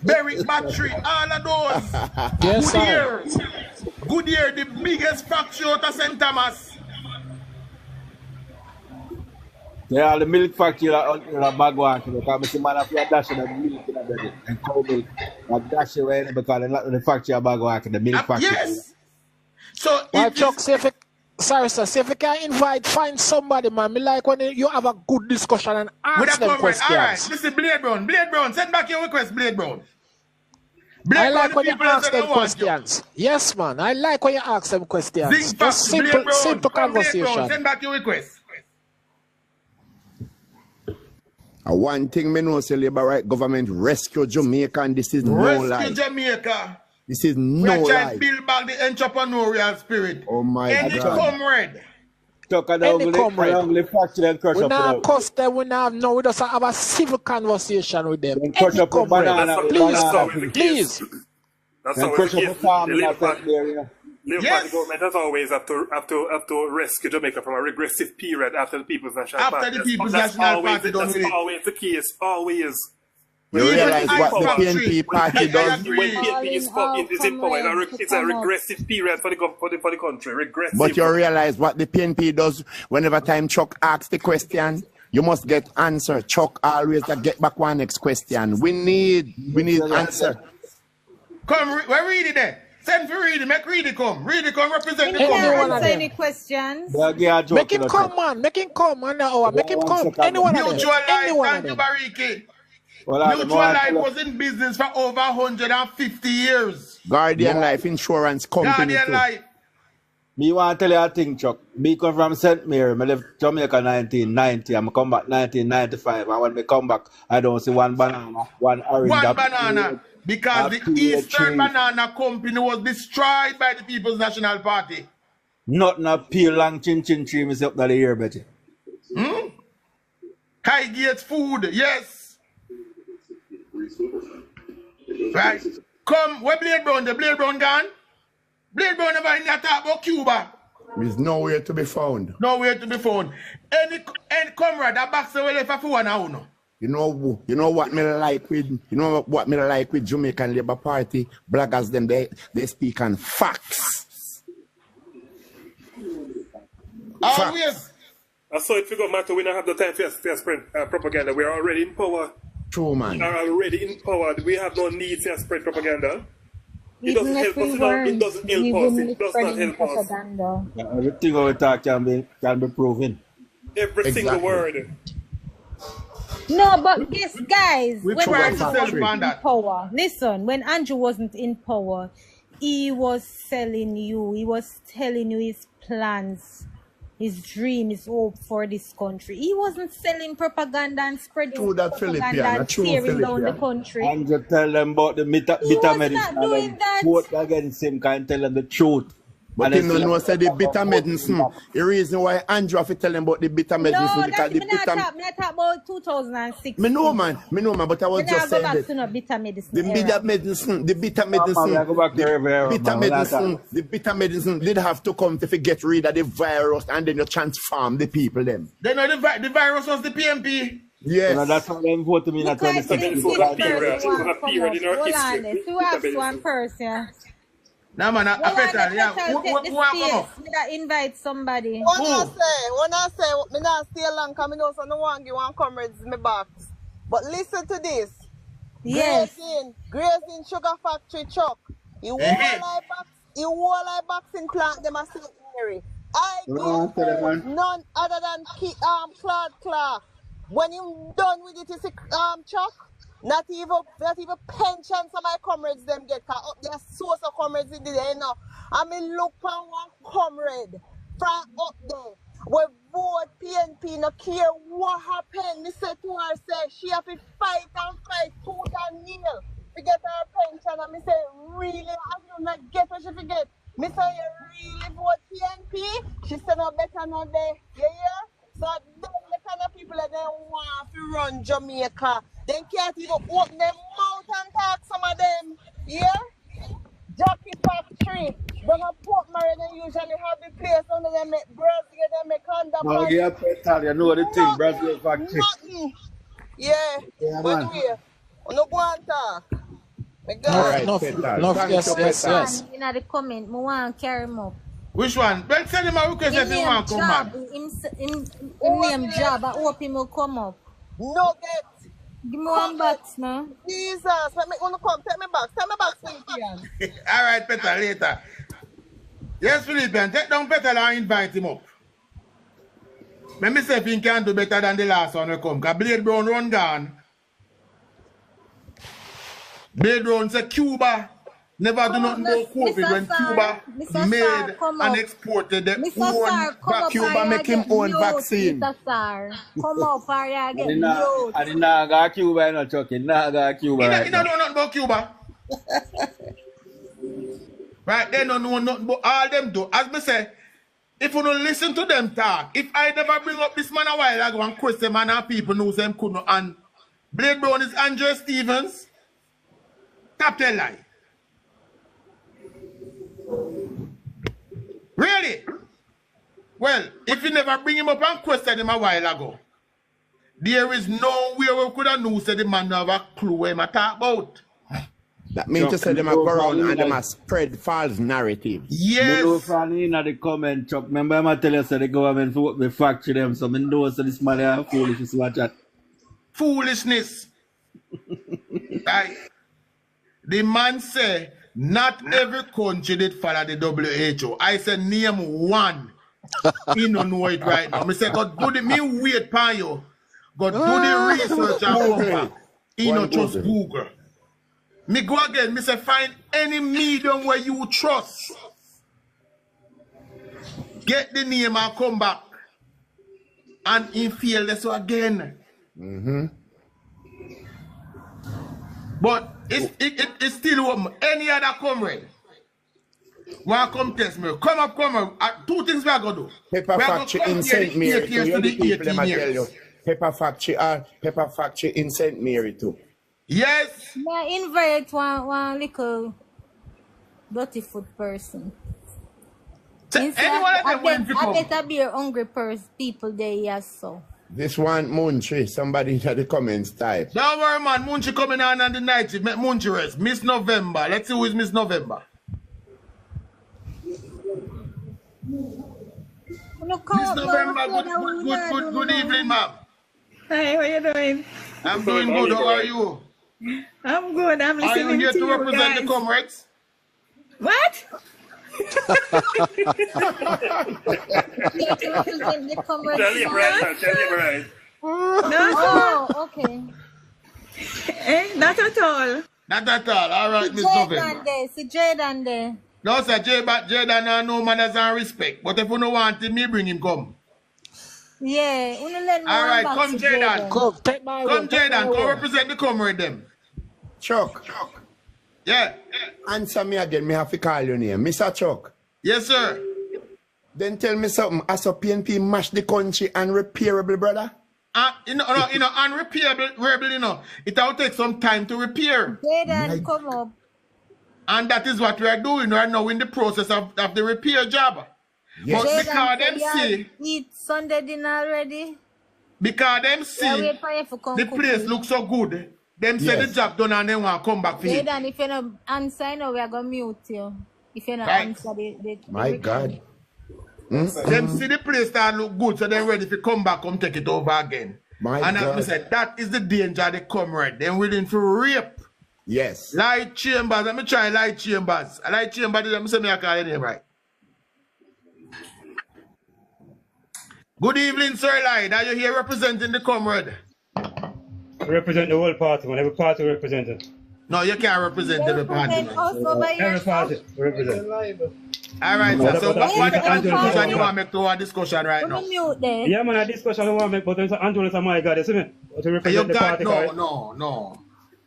Berwick Battery, all of those. Yes, sir. Goodyear, the biggest factory out of St. Thomas. Yeah, the milk factory in Bagwan, because I see man have dash the milk in the and cow milk. Like dash away because the factory of Bagwan, the milk factory. Yes. So Why, it Chuck, is, say if it, sorry, sir, say if you can find somebody, man. Me like when you have a good discussion and with ask a them comrade. All right, questions. listen, Blade Brown, send back your request, Blade Brown. I Blade like Brown, when the you people ask say them they want you. questions. Yes, man. I like when you ask them questions. Zinc Just Factory, Blade Brown, simple come Blade Brown, conversation. send back your request. One thing me know say Labour right government rescue Jamaica and this is no Rescue lie. Jamaica. This is We no are trying lie. to build back the entrepreneurial spirit. Oh my Any God. comrade. Chuck, I Any don't comrade. the factory and crush We up not now. cuss them, we not no, we just have a civil conversation with them. Then crush Any up the comrade. banana, Please, That's always the case. please. That's then always crush the up case. the farm The in Labour that Party, there, you know. Labour Yes. Party government has always have to rescue Jamaica from a regressive period after the People's National After Party. the People's That's National always, Party done with that's it. always the case. Always. You Even realize the what ice the factory. PNP party I does? agree. When PNP is in power, it's a regressive period for the country. Regressive. But you realize what the PNP does whenever time Chuck asks the question, you must get answer. Chuck always get back one next question. We need answer. Come, where read it there? Send for Reedy, make Reedy come. Reedy come represent the Any Any one comrade. of answer them. any questions? Make him come, man. Make him come, man. Make him come. Any one of them. Mutual Any Life, one of thank you, them. Bariki. Well, Mutual Life was in business for over 150 years. Guardian Life Insurance Company Guardian too. Life. Me want to tell you a thing, Chuck. Me come from St. Mary. I left Jamaica 1990. I'm come back 1995. And when I come back, I don't see one banana, one orange. One banana. Because the Eastern Banana Company was destroyed by the People's National Party. Nothing a peel long chin tree is up the year, Betty. Highgate food, yes. Right. Come, where Blade Brown? The Blade Brown gone? Blade Brown never in that talk about Cuba. There's nowhere to be found. Nowhere to be found. Any comrade that boxer will left for one now. You know what me like with Jamaican Labour Party bloggers them they speak on facts. Always. So it figure matter we don't have the time for spread propaganda. We are already in power. True, man. We are already in power. We have no need to spread propaganda. It doesn't help us. It doesn't help us. It does not help us. Everything we talk can be proven. Every single word. No, but yes, guys, We when try to Andrew sell wasn't in that. power, listen, when Andrew wasn't in power, he was selling you, he was telling you his plans, his dream, his hope for this country. He wasn't selling propaganda and spreading propaganda and tearing down the country. And just tell them about the bitter medicine and then vote against him, can tell them the truth. But you know, say the bitter medicine. The reason why Andrew have to tell them about the bitter medicine because the bitter. I talk about 2006. Me know, man, but I was just saying that. The bitter medicine. The bitter medicine did have to come to get rid of the virus and then you transform the people them. They know the virus was the PMP. Yes. So that's why them vote to me. Hold on, let's ask one person. No, man, I better. Yeah, who invite somebody. When I say, me not stay long because I know so no one give one comrades in my box. But listen to this. Yes. Grazing sugar factory truck. You whole like boxing plant them a St. Mary. I give none other than Clark. When you done with it, is Chuck. Not even pension some of my comrades them get cause up their source of comrades in there, you know. I mean look on one comrade from up there. We vote PNP, no care what happened. Me say to her, say she have to fight tooth and nail to get her pension. And me say, really, as you not get what she forget. Me say, you really vote PNP? She said no better no day. You hear? So them the kind of people that they want to run Jamaica. They can't even open their mouth and talk, some of them. Yeah? Jockey Factory. When I Port Mary, they usually have the place under them make Brazil, they make underpants. No, yeah, petal, you know the thing, Brazil Factory. Nothing. Yeah. But anyway, we no go and talk. Yes. In the comment, I want to carry him up. Which one? Ben send him a request if he want to come back. In name job, I hope he will come up. No get. Give me one box now. Jesus, let me come. Take me back. Take me back, Philippian. All right, Peter, later. Yes, Philippian, take down Peter and invite him up. Let me see if he can do better than the last one will come. Because Blade Brown run gone. Blade Brown say Cuba never do nothing about COVID when Cuba made and exported their own Cuba make him own vaccine. Come up for you again. I didn't go Cuba, I'm not joking. I go Cuba. He don't know nothing about Cuba. Right, they don't know nothing about all them do. As me say, if you don't listen to them talk, if I never bring up this man a while ago and question man and people know them could not, and Blade Brown is Andrew Stevens, tap tell lie. Really? Well, if you never bring him up and question him a while ago, there is no way we could have known that the man have a clue what him talk about. That means to say them a go around and them a spread false narrative. Yes. Me know from in the comment, Chuck. Remember I tell you say the government will factory them, so I know so this man are foolishness watch that. Foolishness. Right. The man say not every country did follow the WHO. I said name one. He don't know it right now. I say, God do the me wait for you. God do the research and come back. He not just Google. Me go again, me say find any medium where you trust. get the name and come back. And he failed this again. But it's still open. Any other comrade want to come test me? Come up. Two things we are going to do. Pepper Factory in St. Mary too. You the people, let me tell you. Pepper Factory in St. Mary too. Yes. Yeah, invite one little dirty food person. So anyone that want to come? I better be a hungry people there, yes, so. This one, Munchi, somebody in the comments type. Don't worry, man. Munchi coming on the night. Munchi rest. Miss November. Let's see who is Miss November. Miss November, good evening, ma'am. Hi, how you doing? I'm doing good. How are you? I'm good. I'm listening to you. Are you here to represent the comrades? What? Tell him right. No. Oh, okay. Not at all. Not at all. All right, Miss November. See Jaden there. No, sir. Jaden no manners and respect. But if you don't want him, me bring him come. Yeah. All right, come Jaden. Come Jaden. Come represent the comrade them. Chuck. Yeah. Answer me again. Me have to call your name. Mr. Chuck. Yes, sir. Then tell me something. As a PNP mash the country unrepairable, brother? Unrepairable, you know. It will take some time to repair. Jaden, come up. And that is what we are doing right now in the process of the repair job. Yes. But because them see... Eat Sunday dinner already? Because them see the place looks so good. Them say the job done and they want to come back for it. Jaden, if you don't answer, we are going to mute you. If you don't answer the My God. Them see the place that look good, so they're ready to come back, come take it over again. And I said, that is the danger of the comrade. They're willing to rape. Yes. Light Chambers. Let me try Light Chambers. Light Chambers, let me say me I call your name right. Good evening, Sir Light. Are you here representing the comrade? Represent the whole party, man. Every party represented. No, you can't represent every party. Every party represent. All right, sir. So what conclusion you want to make to our discussion right now? Yeah, man, a discussion I want to make, but Andrew is my God, you see me? To represent the party. No.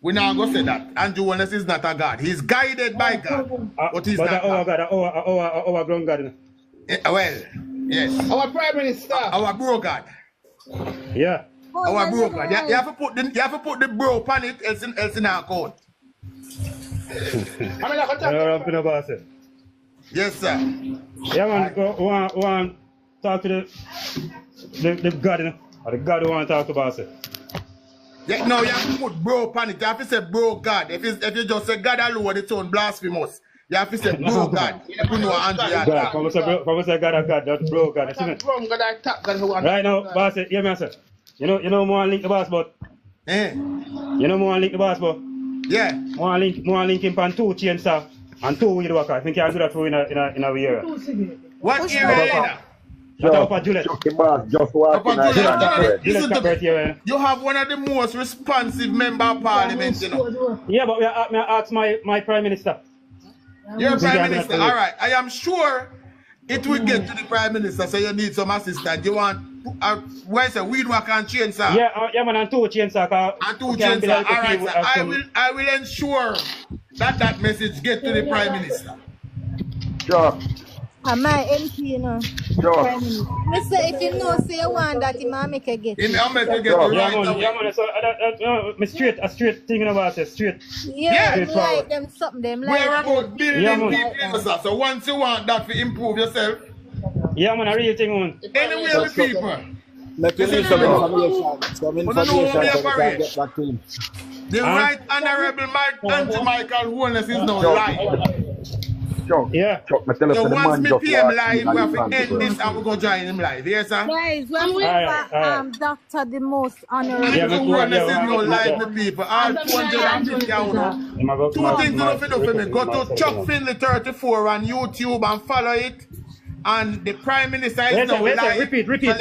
We're not going to say that. Andrew Wallace is not a God. He's guided by God. But he's not our God. Our ground God. Well, yes. Our Prime Minister. Our bro God. Yeah. Our bro God. You have to put the bro on it, else in our code. Yes, sir. Yeah, man. Want to talk to the God, you know? Or the God who want to talk to boss. Yeah, no, you have to put bro on it. You have to say bro God. If you just say God alone, it's on blasphemous. You have to say bro God. You know God. From say God, that's bro God. Right now, boss, hear me, sir. You know more link the boss, but you know more link the boss, but yeah. More link him on 2 chain stuff and 2 with worker. I think you can do that for in a area. What area? You have one of the most responsive member of parliament, you know. Yeah, but I ask my prime minister. Your prime minister, all right. I am sure it will get to the prime minister, so you need some assistance. You want, where is it? Weed work and chain, sir? Yeah, man, and 2 chain, sir. And 2 chain, sir. All right, sir. I will ensure that message get to the prime minister. Sure. And my MP, you know. Sure. Mister, if you know, say you want that, you might make a get. I'll make a get right. Yeah, man. So, a straight thing about it, straight. Yeah, like them something, them like. We're about building people, sir. So once you want that to improve yourself. Yeah, man, a real thing, man. Anyway, the people. Let me leave some information so we can get back to him. The Right Honorable Michael Holness is now live. Chuck, yeah. Chuck, so once me PM live, we have to end this and we're going to join him live. Yes, sir? Guys, when we Dr. the Most Honorable. Holness is now live with people. All 250 down. 2 things enough for me. Go to Chuck Finley 34 on YouTube and follow it. And the Prime Minister is now live. Repeat. Repeat.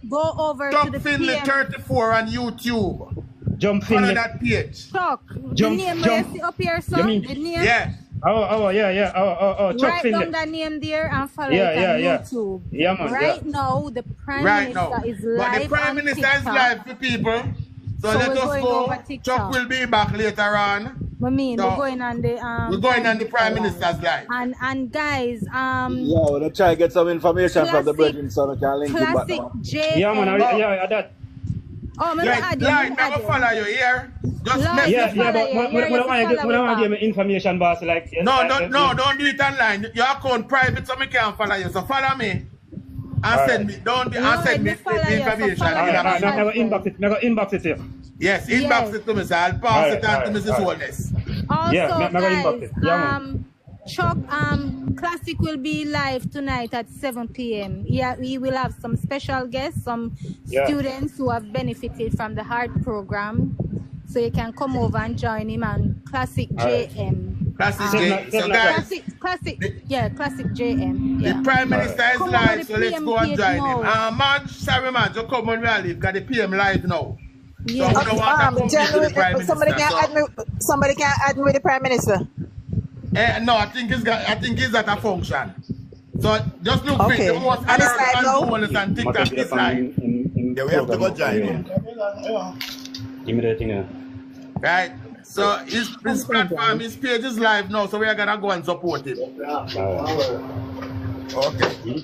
Go over Chuck to the Finley 34 on YouTube. Jump Finley. Follow that page. Chuck, the name you see up here, sir? The name? Yeah. Chuck Write Finley. down that name there and follow Yeah, it on yeah, yeah. YouTube. Yeah, man. Right now, the Prime Right Minister now. is But live the Prime on Minister is TikTok. live for people. So So let we're us going go. over Chuck TikTok. will be back later on. I mean, So we're going on the we're going on the Prime Minister's live. And guys, Yeah, we'll try to get some information from the Classic- brethren so we can link it back. Classic now. JM. Yeah, man. Yeah, that. Oh, man, Like, add you, like, me never add you. follow you here. Just Lord, message Yeah, me. yeah, but you. when You're I want to follow give me information, boss, like... No, don't do it online. Your account private, so me can't follow you. So follow me and send me. Don't be, and send me me follow the you, so information. follow All you. right, now go inbox it here. Yes, inbox Yes. it to me, so I'll pass it on to Mrs. Holness. Also, Yeah, me go inbox guys, it. Yeah, Chuck, Classic will be live tonight at 7 p.m. Yeah, we will have some special guests, some students who have benefited from the HEART program. So you can come over and join him on Classic JM. Classic JM. So guys, Classic JM. Yeah. the Prime Minister is Come live, over so the let's PM go and page join now. him. Man, sorry man, just come on real live, because the PM live now. Yeah. So we don't want to compete with the Prime Minister. Somebody can add me with the Prime Minister. No, I think he's at a function. So just look for Okay. the most And it's live now? homeless and TikTok is live. Yeah, we have to go join him. Immediately. Right? So his platform, his page is live now, so we are gonna go and support him. Okay.